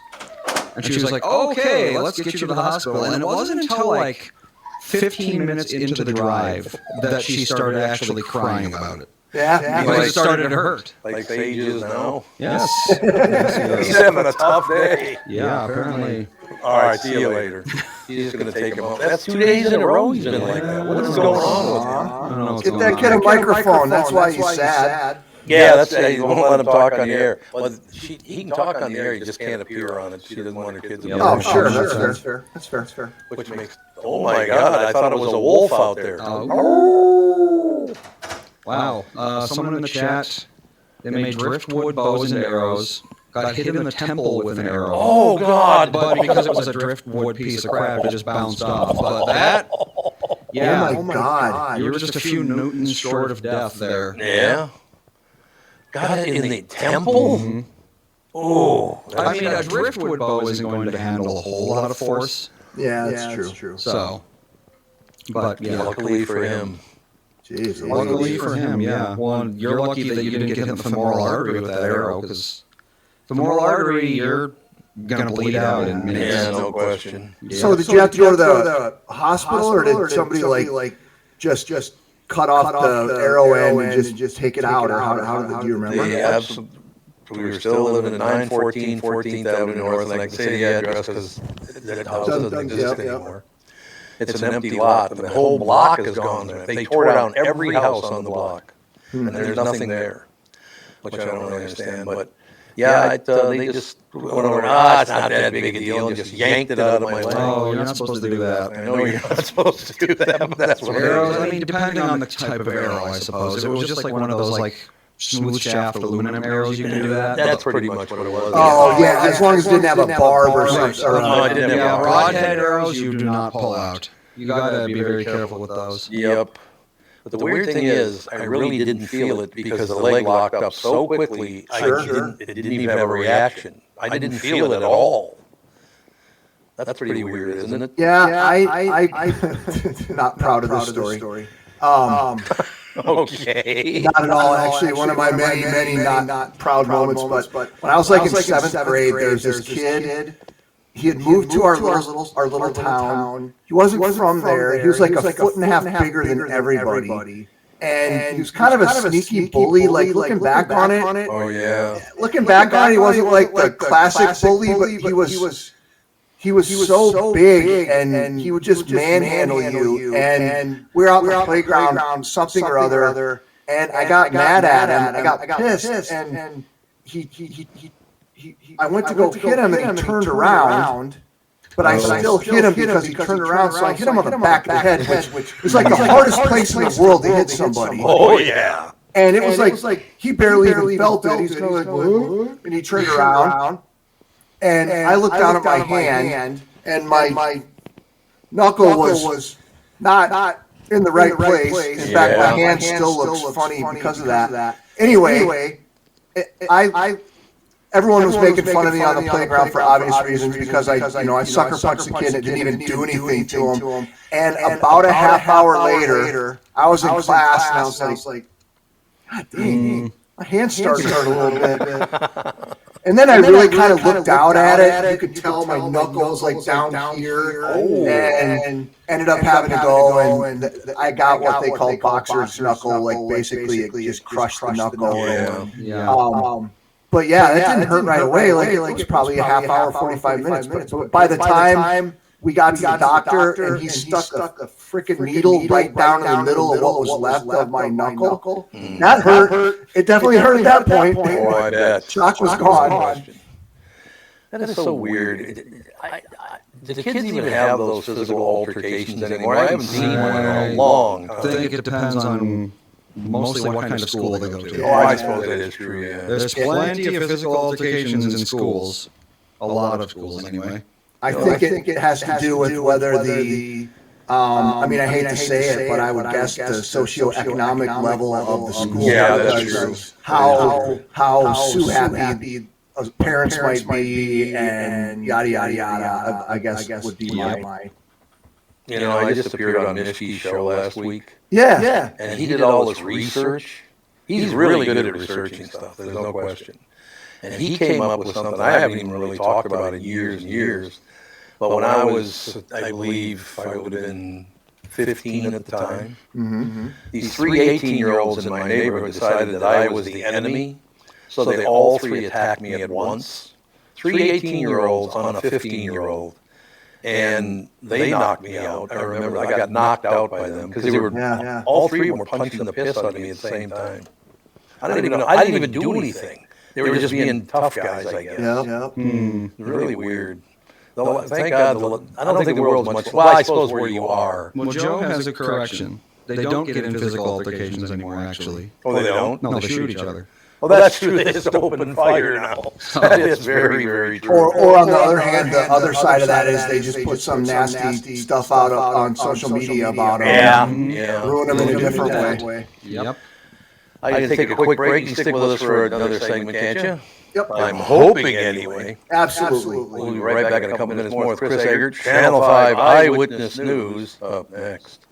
[SPEAKER 2] And she was like, okay, let's get you to the hospital. And it wasn't until like 15 minutes into the drive that she started actually crying about it.
[SPEAKER 8] Yeah.
[SPEAKER 2] Because it started to hurt.
[SPEAKER 1] Like Sage is now.
[SPEAKER 2] Yes.
[SPEAKER 1] He's having a tough day.
[SPEAKER 2] Yeah, apparently.
[SPEAKER 1] All right, see you later. He's just going to take him home. That's 2 days in a row he's been like that. What is going on with him?
[SPEAKER 2] I don't know what's
[SPEAKER 8] Get
[SPEAKER 2] going
[SPEAKER 8] that
[SPEAKER 2] on.
[SPEAKER 8] kid a microphone. That's why he's sad.
[SPEAKER 1] Yeah, you won't let him talk on the air. Well, he can talk on the air, he just can't appear on it. She doesn't want her kids to be
[SPEAKER 8] Oh,
[SPEAKER 1] on it.
[SPEAKER 8] sure. That's fair.
[SPEAKER 1] Which makes, oh my God, I thought it was a wolf out there.
[SPEAKER 2] Wow. Someone in the chat, they made driftwood bows and arrows. got hit in the temple with an arrow.
[SPEAKER 1] Oh God!
[SPEAKER 2] But because it was a driftwood piece of crap, it just bounced off. But that, yeah,
[SPEAKER 8] Oh my God.
[SPEAKER 2] you were just a few newtons short of death there.
[SPEAKER 1] Yeah. Got it in the temple.
[SPEAKER 2] Mm-hmm.
[SPEAKER 1] Oh,
[SPEAKER 2] I mean, a driftwood bow isn't going to handle a whole lot of force.
[SPEAKER 8] Yeah, that's true.
[SPEAKER 2] So, but yeah,
[SPEAKER 1] luckily for him.
[SPEAKER 8] Jeez,
[SPEAKER 2] luckily for him, yeah. Well, you're lucky that you didn't get hit in the femoral artery with that arrow, because femoral artery, you're gonna bleed out in minutes.
[SPEAKER 1] Yeah, no question.
[SPEAKER 2] Yeah.
[SPEAKER 8] So did you have to go to the hospital, or did somebody like just cut off the arrow end and just take it out, or how did you remember?
[SPEAKER 1] We were still living at 914 14th Avenue North, and I can say the address because that house doesn't exist anymore. It's an empty lot, and the whole block is gone. They tore down every house on the block, and there's nothing there, which I don't understand. But yeah, they just went over, it's not that big a deal, and just yanked it out of my leg.
[SPEAKER 2] Oh, you're not supposed to do that.
[SPEAKER 1] I know you're not supposed to do that, but that's what
[SPEAKER 2] Arrows,
[SPEAKER 1] it
[SPEAKER 2] I
[SPEAKER 1] is.
[SPEAKER 2] mean, depending on the type of arrow, I suppose. If it was just like one of those like smooth shaft aluminum arrows, you can do that.
[SPEAKER 1] That's pretty much what it was.
[SPEAKER 8] Oh yeah, as long as it didn't have a barb or something.
[SPEAKER 1] No, it didn't have a barb.
[SPEAKER 2] Broadhead arrows, you do not pull out. You gotta be very careful with those.
[SPEAKER 1] Yep. But the weird thing is, I really didn't feel it because the leg locked up so quickly, it didn't even have a reaction. I didn't feel it at all. That's pretty weird, isn't it?
[SPEAKER 8] Yeah, I not proud of this story.
[SPEAKER 1] Okay.
[SPEAKER 8] Not at all. Actually, one of my many not proud moments. But when I was like in seventh grade, there's this kid. He had moved to our little town. He wasn't from there. He was like a foot and a half bigger than everybody. And he was kind of a sneaky bully. Like looking back on it.
[SPEAKER 1] Oh yeah.
[SPEAKER 8] Looking back on it, he wasn't like the classic bully, but he was so big, and he would just manhandle you. And we were out in the playground, something or other, and I got mad at him. I got pissed, and I went to go hit him, and he turned around. But I still hit him because he turned around, so I hit him on the back of the head, which is like the hardest place in the world to hit somebody.
[SPEAKER 1] Oh yeah.
[SPEAKER 8] And it was like he barely even felt it. He's kind of like, and he turned around, and I looked down at my hand, and my knuckle was not in the right place. In fact, my hand still looks funny because of that. Anyway, everyone was making fun of me on the playground for obvious reasons because I sucker punched the kid and it didn't even do anything to him. And about a half hour later, I was in class and I was like, God dang, my hand started a little bit. And then I really kind of looked out at it. You could tell my knuckle was like down here, and ended up having to go. And I got what they call boxer's knuckle. Like basically, it just crushed the knuckle. But yeah, that didn't hurt right away. Like it was probably a half hour, 45 minutes. But by the time we got to the doctor, and he stuck a freaking needle right down in the middle of what was left of my knuckle. That hurt. It definitely hurt at that point.
[SPEAKER 1] Oh, I bet.
[SPEAKER 8] Shock was gone.
[SPEAKER 1] That is so weird. Do kids even have those physical altercations anymore? I haven't seen one in a long time.
[SPEAKER 2] I think it depends on mostly what kind of school they go to.
[SPEAKER 1] Oh, I suppose that is true, yeah.
[SPEAKER 2] There's plenty of physical altercations in schools. A lot of schools, anyway.
[SPEAKER 8] I think it has to do with whether the I mean, I hate to say it, but I would guess the socioeconomic level of the school.
[SPEAKER 1] Yeah, that's true.
[SPEAKER 8] How Sue happy parents might be, and yada yada yada. I guess would be my.
[SPEAKER 1] You know, I just appeared on Nishki's show last week.
[SPEAKER 8] Yeah.
[SPEAKER 1] And he did all this research. He's really good at researching stuff. There's no question. And he came up with something I haven't even really talked about in years and years. But when I was, I believe I would have been 15 at the time, these three 18-year-olds in my neighborhood decided that I was the enemy. So they all three attacked me at once. Three 18-year-olds on a 15-year-old. And they knocked me out. I remember I got knocked out by them because they were all three of them were punching the piss out of me at the same time. I didn't even do anything. They were just being tough guys, I guess. Really weird. Though, thank God, I don't think the world's much. Well, I suppose where you are.
[SPEAKER 2] Well, Joe has a correction. They don't get in physical altercations anymore, actually.
[SPEAKER 1] Oh, they don't?
[SPEAKER 2] No, they shoot each other.
[SPEAKER 1] Well, that's true. They just open fire now. That is very, very true.
[SPEAKER 8] Or on the other hand, the other side of that is they just put some nasty stuff out on social media about them.
[SPEAKER 1] Yeah.
[SPEAKER 8] Ruin them in a different way.
[SPEAKER 2] Yep.
[SPEAKER 1] I can take a quick break and stick with us for another segment, can't you?
[SPEAKER 8] Yep.
[SPEAKER 1] I'm hoping anyway.
[SPEAKER 8] Absolutely.
[SPEAKER 1] We'll be right back in a couple minutes more with Chris Eggert, Channel 5 Eyewitness News, up next.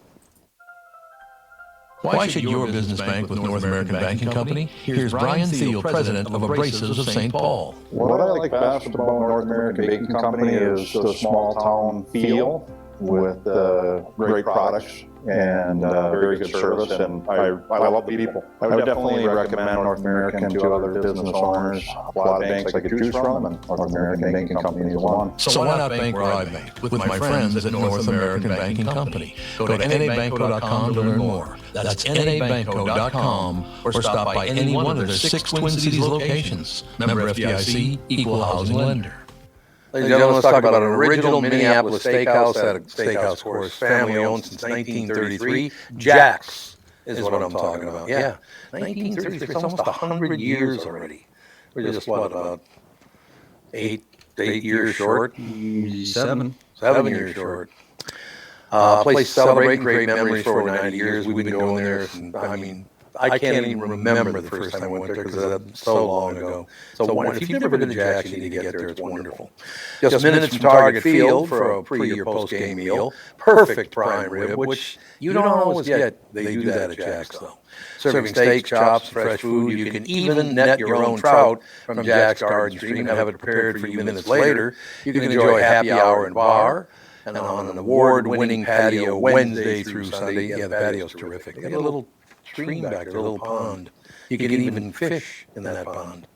[SPEAKER 5] Why should your business bank with North American Banking Company? Here's Brian Thiel, president of Abrasives of St. Paul.
[SPEAKER 9] What I like best about North American Baking Company is the small town feel with great products and very good service, and I love the people. I would definitely recommend North American to other business owners. A lot of banks I could choose from, and North American Banking Company is one.
[SPEAKER 5] So why not bank where I bank? With my friends at North American Banking Company. Go to nabanco.com to learn more. That's nabanco.com, or stop by any one of their 6 Twin Cities locations. Member FDIC, equal housing lender.
[SPEAKER 1] Ladies and gentlemen, let's talk about an original Minneapolis steakhouse that a steakhouse, of course, family owned since 1933. Jack's is what I'm talking about. Yeah, 1933. It's almost 100 years already. We're just, what, about 8 years short?
[SPEAKER 2] 7
[SPEAKER 1] years short. Place celebrating great memories for over 90 years. We've been going there. I mean, I can't even remember the first time I went there because that's so long ago. So if you've never been to Jack's, you need to get there. It's wonderful. Just minutes from Target Field for a pre- or post-game meal. Perfect prime rib, which you don't always get. They do that at Jack's, though. Serving steaks, chops, fresh food. You can even net your own trout from Jack's Garden Stream and have it prepared for you minutes later. You can enjoy happy hour and bar. And on an award-winning patio Wednesday through Sunday. Yeah, the patio's terrific. They got a little stream back there, a little pond. You can even fish in that pond.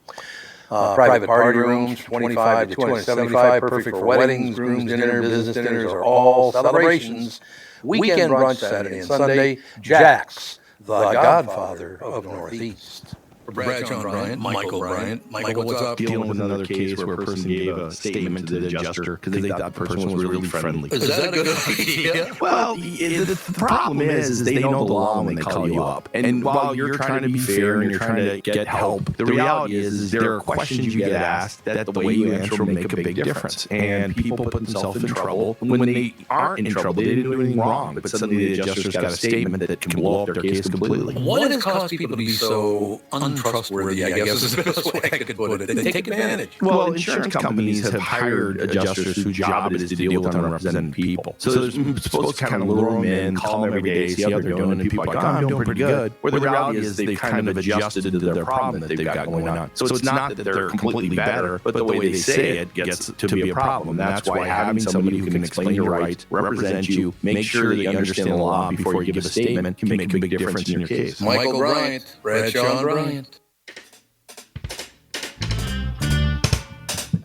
[SPEAKER 1] Private party rooms, 25 to 275, perfect for weddings, groom's dinner, business dinners, or all celebrations. Weekend brunch Saturday and Sunday. Jack's, the godfather of Northeast.
[SPEAKER 5] For Brad, John Bryant, Michael Bryant. Michael, what's up?
[SPEAKER 6] Dealing with another case where a person gave a statement to the adjuster because they thought the person was really friendly.
[SPEAKER 5] Is that a good idea?
[SPEAKER 6] Well, the problem is they know the law when they call you up. And while you're trying to be fair and you're trying to get help, the reality is there are questions you get asked that the way you answer will make a big difference. And people put themselves in trouble when they aren't in trouble. They didn't do anything wrong, but suddenly the adjuster's got a statement that can blow up their case completely.
[SPEAKER 5] What has caused people to be so untrustworthy, I guess is the best way I could put it? They take advantage.
[SPEAKER 6] Well, insurance companies have hired adjusters whose job it is to deal with unrepresented people. So they're supposed to kind of lure them in, call them every day, see how they're doing, and people are like, oh, I'm doing pretty good. Where the reality is they've kind of adjusted to their problem that they've got going on. So it's not that they're completely better, but the way they say it gets to be a problem. That's why having somebody who can explain your rights, represent you, make sure that you understand the law before you give a statement can make a big difference in your case.
[SPEAKER 5] Michael Bryant, Brad Sean Bryant.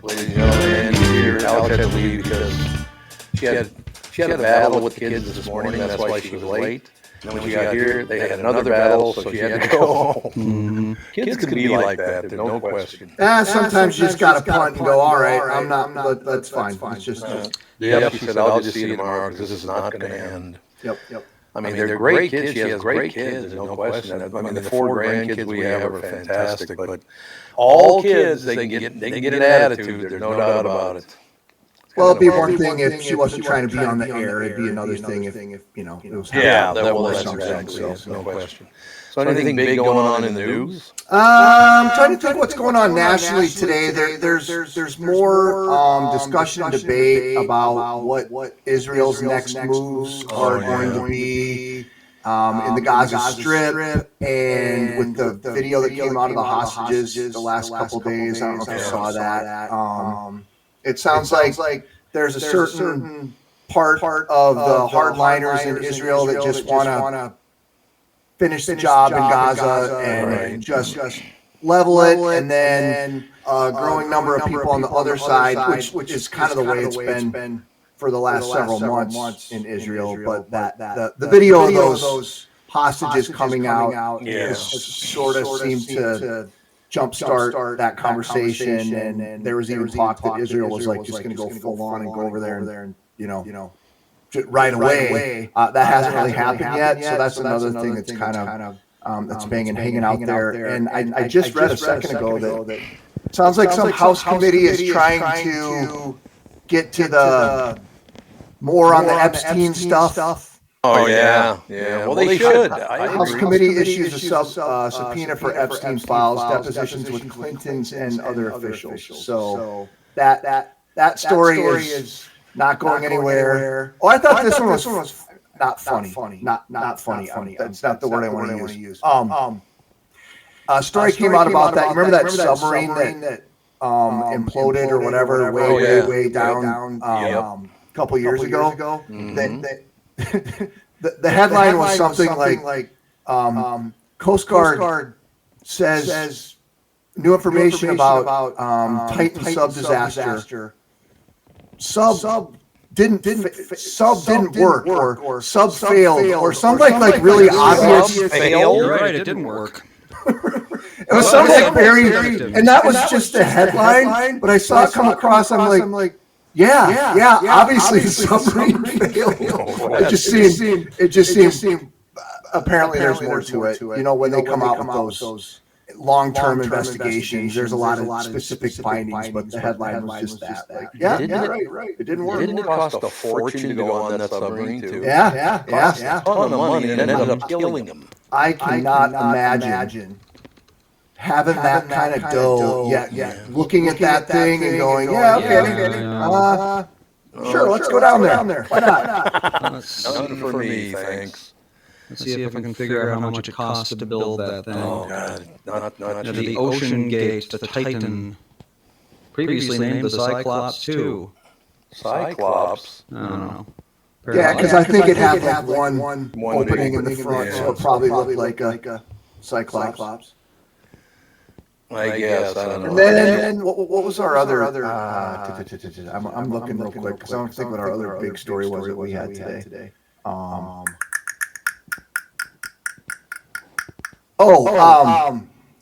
[SPEAKER 1] Ladies and gentlemen, here, Alex had to leave because she had a battle with the kids this morning. That's why she was late. And when she got here, they had another battle, so she had to go home. Kids can be like that. There's no question.
[SPEAKER 8] Sometimes you just got to punt and go, all right, I'm not, that's fine. It's just.
[SPEAKER 1] Yep, she said, I'll just see you tomorrow because this is not going to end.
[SPEAKER 8] Yep.
[SPEAKER 1] I mean, they're great kids. She has great kids. There's no question. I mean, the 4 grandkids we have are fantastic. But all kids, they can get an attitude. There's no doubt about it.
[SPEAKER 8] Well, it'd be one thing if she wasn't trying to be on the air. It'd be another thing if it was.
[SPEAKER 1] Yeah, that's exactly it. No question. So anything big going on in the news?
[SPEAKER 8] I'm trying to think what's going on nationally today. There's more discussion, debate about what Israel's next moves are going to be in the Gaza Strip, and with the video that came out of the hostages the last couple days. I don't know if you saw that. It sounds like there's a certain part of the hardliners in Israel that just want to finish the job in Gaza and just level it, and then a growing number of people on the other side, which is kind of the way it's been for the last several months in Israel. But the video of those hostages coming out sort of seemed to jumpstart that conversation, and there was even talk that Israel was like just going to go full on and go over there and right away. That hasn't really happened yet, so that's another thing that's kind of that's been hanging out there. And I just read a second ago that sounds like some House committee is trying to get to the more on the Epstein stuff.
[SPEAKER 1] Oh, yeah. Well, they should. I
[SPEAKER 8] House
[SPEAKER 1] agree.
[SPEAKER 8] committee issues a subpoena for Epstein files, depositions with Clintons and other officials. So that story is not going anywhere. Oh, I thought this one was not funny. Not funny. That's not the word I want to use. A story came out about that. You remember that submarine that imploded or whatever, way down a couple years ago? That the headline was something like Coast Guard says new information about Titan sub disaster. Sub didn't work or sub failed or something like really obvious.
[SPEAKER 2] You're right, it didn't work.
[SPEAKER 8] It was something like very, and that was just a headline. But I saw it come across. I'm like, yeah. Obviously, the submarine failed. It just seemed. Apparently, there's more to it. You know, when they come out with those long-term investigations, there's a lot of specific findings, but the headline was just that. Like, right. It didn't work.
[SPEAKER 1] Didn't it cost a fortune to go on that submarine too?
[SPEAKER 8] Yeah.
[SPEAKER 1] A ton of money, and ended up killing him.
[SPEAKER 8] I cannot imagine having that kind of dough. Yeah. Looking at that thing and going, okay. Sure, let's go down there. Why not?
[SPEAKER 1] None for me, thanks.
[SPEAKER 2] Let's see if I can figure out how much it costs to build that thing.
[SPEAKER 1] Oh, God. Not
[SPEAKER 2] The
[SPEAKER 1] cheap.
[SPEAKER 2] Ocean Gate, the Titan, previously named the Cyclops 2.
[SPEAKER 1] Cyclops?
[SPEAKER 2] I don't know.
[SPEAKER 8] Yeah, because I think it had like one opening in the front, so it probably looked like a Cyclops.
[SPEAKER 1] I guess. I don't know.
[SPEAKER 8] And then what was our other? I'm looking real quick because I don't think what our other big story was that we had today.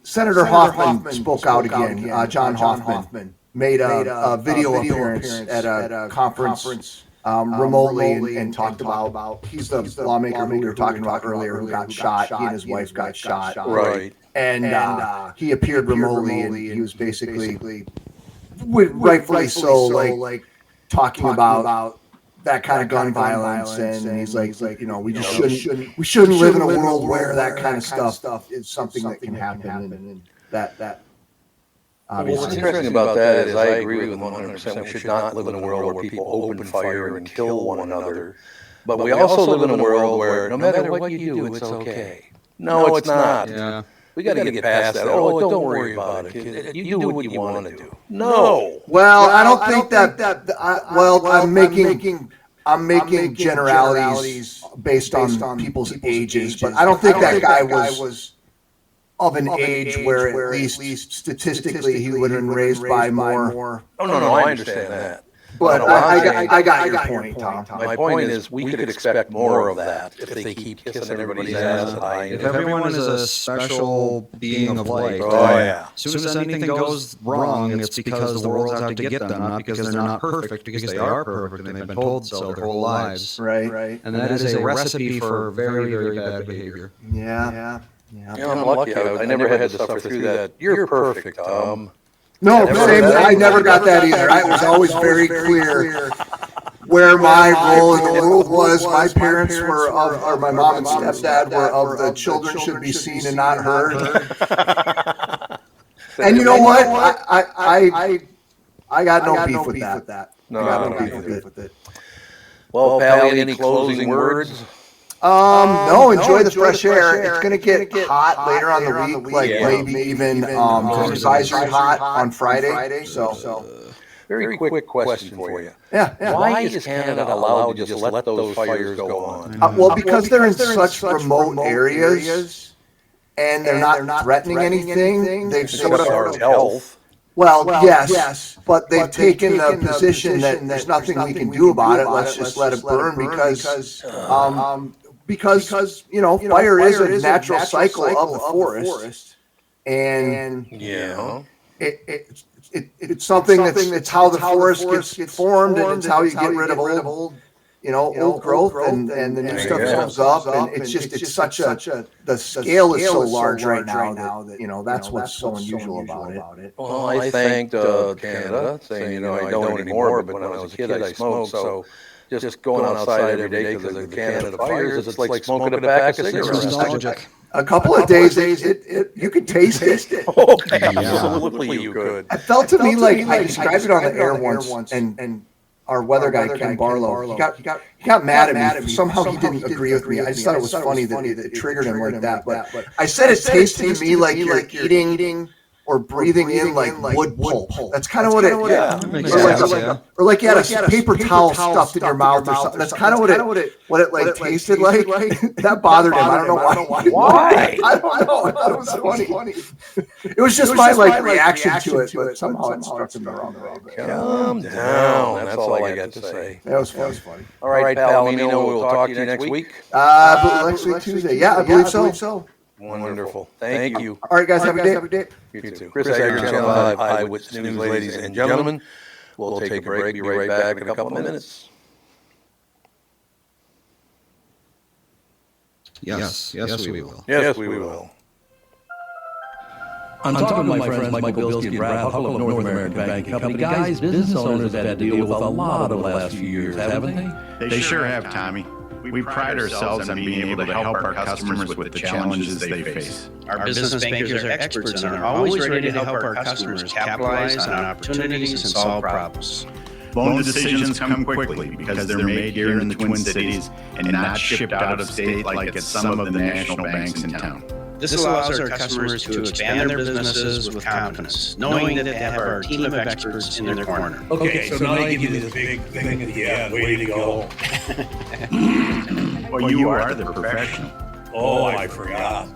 [SPEAKER 8] Senator Hoffman spoke out again. John Hoffman made a video appearance at a conference remotely and talked about he's the lawmaker who we were talking about earlier who got shot. He and his wife got shot.
[SPEAKER 1] Right.
[SPEAKER 8] And he appeared remotely and he was basically, rightfully so, like talking about that kind of gun violence, and he's like, you know, we shouldn't live in a world where that kind of stuff is something that can happen, and that.
[SPEAKER 1] Well, what's interesting about that is I agree with 100%. We should not live in a world where people open fire and kill one another. But we also live in a world where no matter what you do, it's okay. No, it's not.
[SPEAKER 2] Yeah.
[SPEAKER 1] We got to get past that. Oh, don't worry about it. You do what you want to do. No.
[SPEAKER 8] Well, I don't think that. I'm making generalities based on people's ages, but I don't think that guy was of an age where at least statistically he would have been raised by more.
[SPEAKER 1] Oh, no, I understand that.
[SPEAKER 8] But I got your point, Tom.
[SPEAKER 1] My point is we could expect more of that if they keep kissing everybody's ass at high.
[SPEAKER 2] If everyone is a special being of light,
[SPEAKER 1] yeah.
[SPEAKER 2] as soon as anything goes wrong, it's because the world's out to get them, not because they're not perfect, because they are perfect and they've been told so their whole lives.
[SPEAKER 8] Right.
[SPEAKER 2] And that is a recipe for very, very bad behavior.
[SPEAKER 8] Yeah.
[SPEAKER 1] I'm lucky. I never had to suffer through that. You're perfect, Tom.
[SPEAKER 8] No, same. I never got that either. I was always very clear where my role in the world was. My parents were or my mom and stepdad were of the children should be seen and not heard. And you know what? I got no beef with that.
[SPEAKER 1] No, I got no beef with it. Well, Pally, any closing words?
[SPEAKER 8] No, enjoy the fresh air. It's going to get hot later on the week, like maybe even advisory hot on Friday. So,
[SPEAKER 1] very quick question for you.
[SPEAKER 8] Yeah.
[SPEAKER 1] Why is Canada allowed to just let those fires go on?
[SPEAKER 8] Well, because they're in such remote areas and they're not threatening anything. They've sort of
[SPEAKER 1] our health.
[SPEAKER 8] Well, yes, but they've taken the position that there's nothing we can do about it. Let's just let it burn because you know fire is a natural cycle of the forest, and it's something that's how the forest gets formed, and it's how you get rid of old old growth and the new stuff comes up, and it's such a, the scale is so large right now that, that's what's so unusual about it.
[SPEAKER 1] Well, I thanked Canada, saying, I don't anymore, but when I was a kid, I smoked, so just going outside every day because of the Canada fires, it's like smoking a pack of cigarettes.
[SPEAKER 2] Nostalgic.
[SPEAKER 8] A couple of days, you could taste it.
[SPEAKER 1] Oh, absolutely you could.
[SPEAKER 8] It felt to me like I described it on the air once, and our weather guy, Ken Barlow, he got mad at me. Somehow he didn't agree with me. I just thought it was funny that it triggered him like that. But I said it tasted to me like you're eating or breathing in like wood pulp. That's kind of what it. Or like you had a paper towel stuffed in your mouth or something. That's kind of what it like tasted like. That bothered him. I don't know why.
[SPEAKER 1] Why?
[SPEAKER 8] I don't know. I thought it was funny. It was just my reaction to it, but somehow it struck him the wrong way.
[SPEAKER 1] Calm down. That's all I got to say.
[SPEAKER 8] That was funny.
[SPEAKER 1] All right, Palomino, we'll talk to you next week.
[SPEAKER 8] Next week Tuesday. Yeah, I believe so.
[SPEAKER 1] Wonderful. Thank you.
[SPEAKER 8] All right, guys, have a good day.
[SPEAKER 1] You too. Chris Agger, Channel 5 Eyewitness News, ladies and gentlemen. We'll take a break, be right back in a couple of minutes.
[SPEAKER 2] Yes, we will.
[SPEAKER 1] Yes, we will.
[SPEAKER 5] I'm talking to my friends Michael Bilski and Brad Huckle of North American Banking Company. Guys, business owners have had to deal with a lot of the last few years, haven't they?
[SPEAKER 10] They sure have, Tommy. We pride ourselves on being able to help our customers with the challenges they face.
[SPEAKER 11] Our business bankers are experts and are always ready to help our customers capitalize on opportunities and solve problems.
[SPEAKER 10] Loan decisions come quickly because they're made here in the Twin Cities and not shipped out of state like at some of the national banks in town.
[SPEAKER 11] This allows our customers to expand their businesses with confidence, knowing that they have our team of experts in their corner.
[SPEAKER 5] Okay, so now I give you this big thing at the end. Way to go.
[SPEAKER 10] Well, you are the professional.
[SPEAKER 5] Oh, I forgot.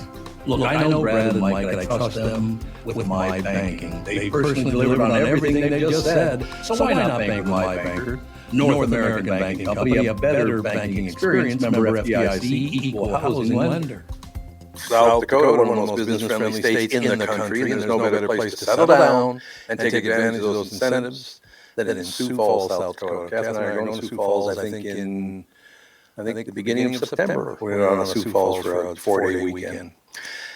[SPEAKER 5] Look, I know Brad and Mike, and I trust them with my banking. They personally delivered on everything they just said, so why not bank with my banker? North American Banking Company, a better banking experience, member FDIC, equal housing lender.
[SPEAKER 1] South Dakota, one of the most business-friendly states in the country, and there's no better place to settle down and take advantage of those incentives than in Sioux Falls, South Dakota. Kath and I are going to Sioux Falls, I think the beginning of September. We're on Sioux Falls for a 4-day weekend.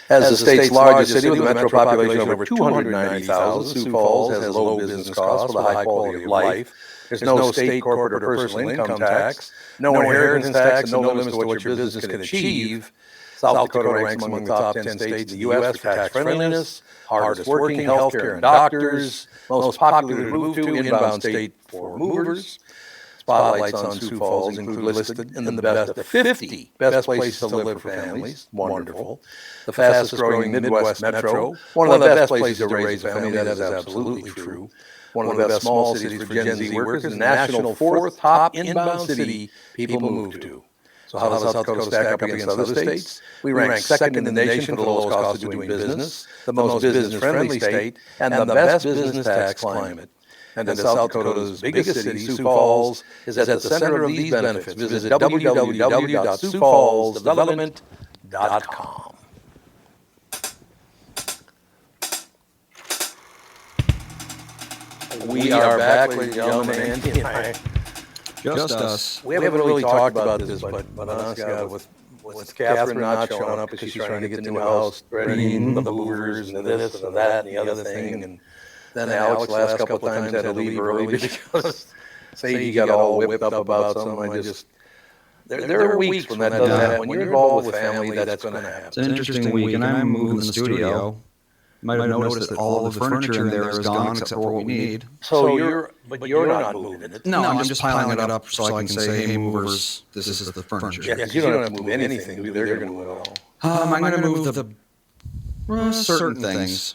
[SPEAKER 1] As the state's largest city with a metro population of over 290,000, Sioux Falls has low business costs with a high quality of life. There's no state, corporate, or personal income tax, no inheritance tax, and no limits to what your business can achieve. South Dakota ranks among the top 10 states in the U.S. for tax friendliness, hardest working, healthcare, and doctors, most popular to move to, inbound state for movers. Spotlights on Sioux Falls include listed in the best of 50 best places to live for families. Wonderful. The fastest growing Midwest metro. One of the best places to raise a family. That is absolutely true. One of the best small cities for Gen Z workers. The national fourth top inbound city people move to. So how does South Dakota stack up against other states? We rank second in the nation for the lowest cost of doing business, the most business-friendly state, and the best business tax climate. And South Dakota's biggest city, Sioux Falls, is at the center of these benefits. Visit www.siouxfallsdevelopment.com. We are back, ladies and gentlemen, Andy and I.
[SPEAKER 2] Just us.
[SPEAKER 1] We haven't really talked about this, but honestly, with Catherine not showing up because she's trying to get the new house ready, and the movers, and this, and that, and the other thing, and then Alex last couple of times had to leave early because he got all whipped up about something. There are weeks when that doesn't happen. When you're involved with family, that's going to happen.
[SPEAKER 2] It's an interesting week, and I'm moving the studio. You might have noticed that all of the furniture in there is gone except for what we need.
[SPEAKER 1] So you're not moving it.
[SPEAKER 2] No, I'm just piling it up so I can say, hey, movers, this is the furniture.
[SPEAKER 1] Yeah, because you don't have to move anything. They're going to move it all.
[SPEAKER 2] I'm going to move the certain things.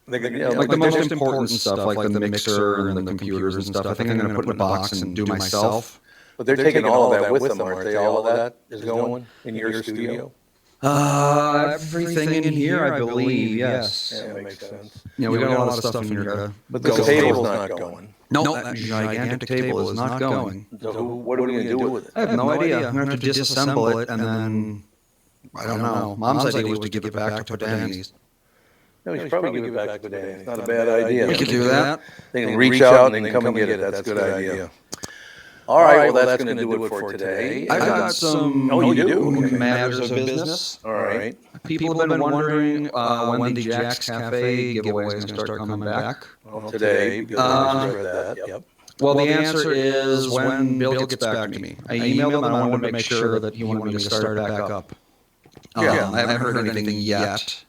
[SPEAKER 2] Like the most important stuff, like the mixer and the computers and stuff. I think I'm going to put in a box and do myself.
[SPEAKER 1] But they're taking all of that with them, aren't they? All of that is going in your studio?
[SPEAKER 2] Everything in here, I believe, yes.
[SPEAKER 1] Yeah, that makes sense.
[SPEAKER 2] Yeah, we got a lot of stuff in here.
[SPEAKER 1] But the table's not going.
[SPEAKER 2] No, that gigantic table is not going.
[SPEAKER 1] So what are we going to do with it?
[SPEAKER 2] I have no idea. I'm going to have to disassemble it and then, I don't know. Mom's idea was to give it back to Danny's.
[SPEAKER 1] No, we should probably give it back to Danny. It's not a bad idea.
[SPEAKER 2] We could do that.
[SPEAKER 1] They can reach out and they can come and get it. That's a good idea. All right, well, that's going to do it for today.
[SPEAKER 2] I've got some
[SPEAKER 1] Oh, you do?
[SPEAKER 2] matters of business.
[SPEAKER 1] All right.
[SPEAKER 2] People have been wondering when the Jack's Cafe giveaway is going to start coming back.
[SPEAKER 1] Well, today, because I just read that. Yep.
[SPEAKER 2] Well, the answer is when Bill gets back to me. I emailed him and I wanted to make sure that he wanted me to start it back up. I haven't heard anything yet.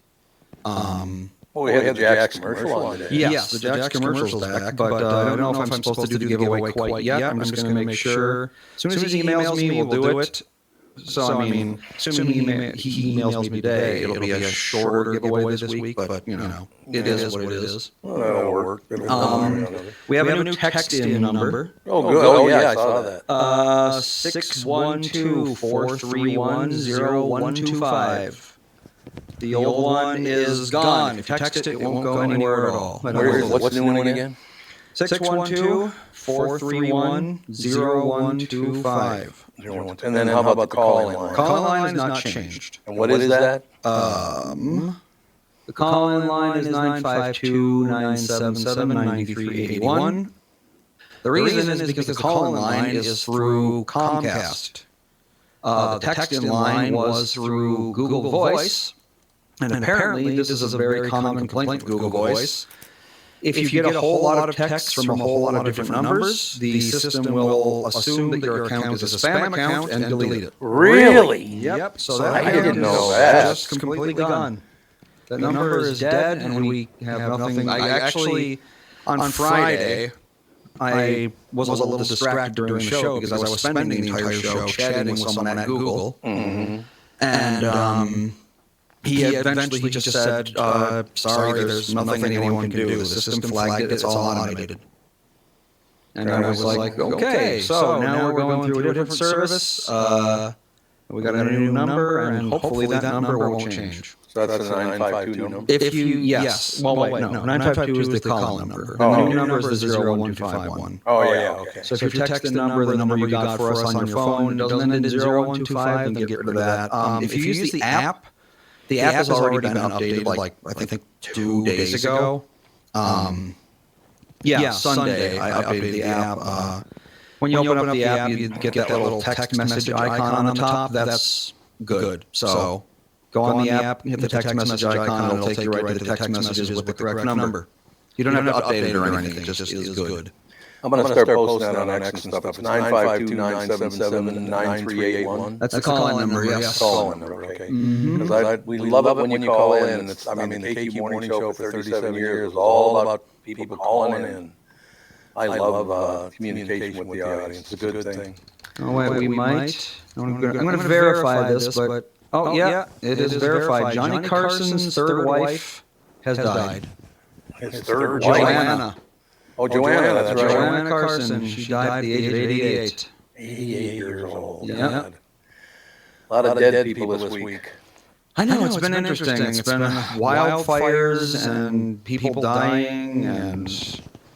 [SPEAKER 1] Well, we had the Jack's commercial on today.
[SPEAKER 2] Yes, the Jack's commercial's back, but I don't know if I'm supposed to do the giveaway quite yet. I'm just going to make sure. As soon as he emails me, we'll do it. So, I mean, assuming he emails me today, it'll be a shorter giveaway this week, but, you know, it is what it is.
[SPEAKER 1] Well, that'll work.
[SPEAKER 2] We have a new text-in number.
[SPEAKER 1] Oh, good. Oh, yeah, I saw that.
[SPEAKER 2] 612-431-0125. The old one is gone. If you text it, it won't go anywhere at all.
[SPEAKER 1] What's the new one again?
[SPEAKER 2] 612-431-0125.
[SPEAKER 1] And then how about the call-in line?
[SPEAKER 2] Call-in line is not changed.
[SPEAKER 1] And what is that?
[SPEAKER 2] The call-in line is 952-977-9381. The reason is because the call-in line is through Comcast. The text-in line was through Google Voice. And apparently, this is a very common complaint with Google Voice. If you get a whole lot of texts from a whole lot of different numbers, the system will assume that your account is a spam account and delete it.
[SPEAKER 1] Really?
[SPEAKER 2] Yep. So that
[SPEAKER 1] I didn't know
[SPEAKER 2] is
[SPEAKER 1] that.
[SPEAKER 2] just completely gone. That number is dead, and we have nothing. I actually, on Friday, I was a little distracted during the show because I was spending the entire show chatting with someone at Google.
[SPEAKER 1] Mm-hmm.
[SPEAKER 2] And he eventually just said, sorry, there's nothing anyone can do. The system flagged it, it's all automated. And I was like, okay, so now we're going through a different service. We got a new number, and hopefully that number won't change.
[SPEAKER 1] So that's a 952 number?
[SPEAKER 2] If you, yes. Well, wait, no. 952 is the call number. The new number is the 01251.
[SPEAKER 1] Oh, yeah, okay.
[SPEAKER 2] So if you text the number you got for us on your phone doesn't end in 0125, then get rid of that. If you use the app has already been updated, like, I think 2 days ago. Sunday, I updated the app. When you open up the app, you get that little text message icon on the top. That's good. So go on the app, hit the text message icon, and it'll take you right to the text messages with the correct number. You don't have to update it or anything, it just is good.
[SPEAKER 1] I'm going to start posting that on X and stuff. It's 952-977-9381.
[SPEAKER 2] That's the call-in number, yes.
[SPEAKER 1] Call-in number, okay. Because we love it when you call in. And it's, I mean, the KQ Morning Show for 37 years is all about people calling in. I love communication with the audience. It's a good thing.
[SPEAKER 2] Oh, wait, we might. I'm going to verify this, but... Oh, yeah, it is verified. Johnny Carson's third wife has died.
[SPEAKER 1] His third wife?
[SPEAKER 2] Joanna.
[SPEAKER 1] Oh, Joanna, that's right.
[SPEAKER 2] Joanna Carson. She died at the age of 88.
[SPEAKER 1] 88 years old.
[SPEAKER 2] Yeah.
[SPEAKER 1] God. A lot of dead people this week.
[SPEAKER 2] I know, it's been interesting. It's been wildfires and people dying, and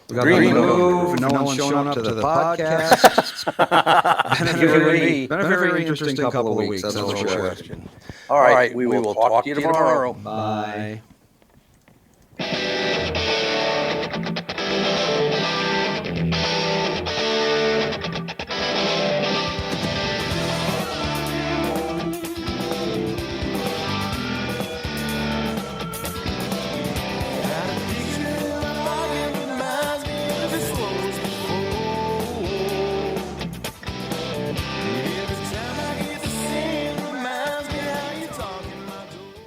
[SPEAKER 2] we got to move, no one's showing up to the podcast. Been a very interesting couple of weeks, that's for sure.
[SPEAKER 1] All right, we will talk to you tomorrow.
[SPEAKER 2] Bye.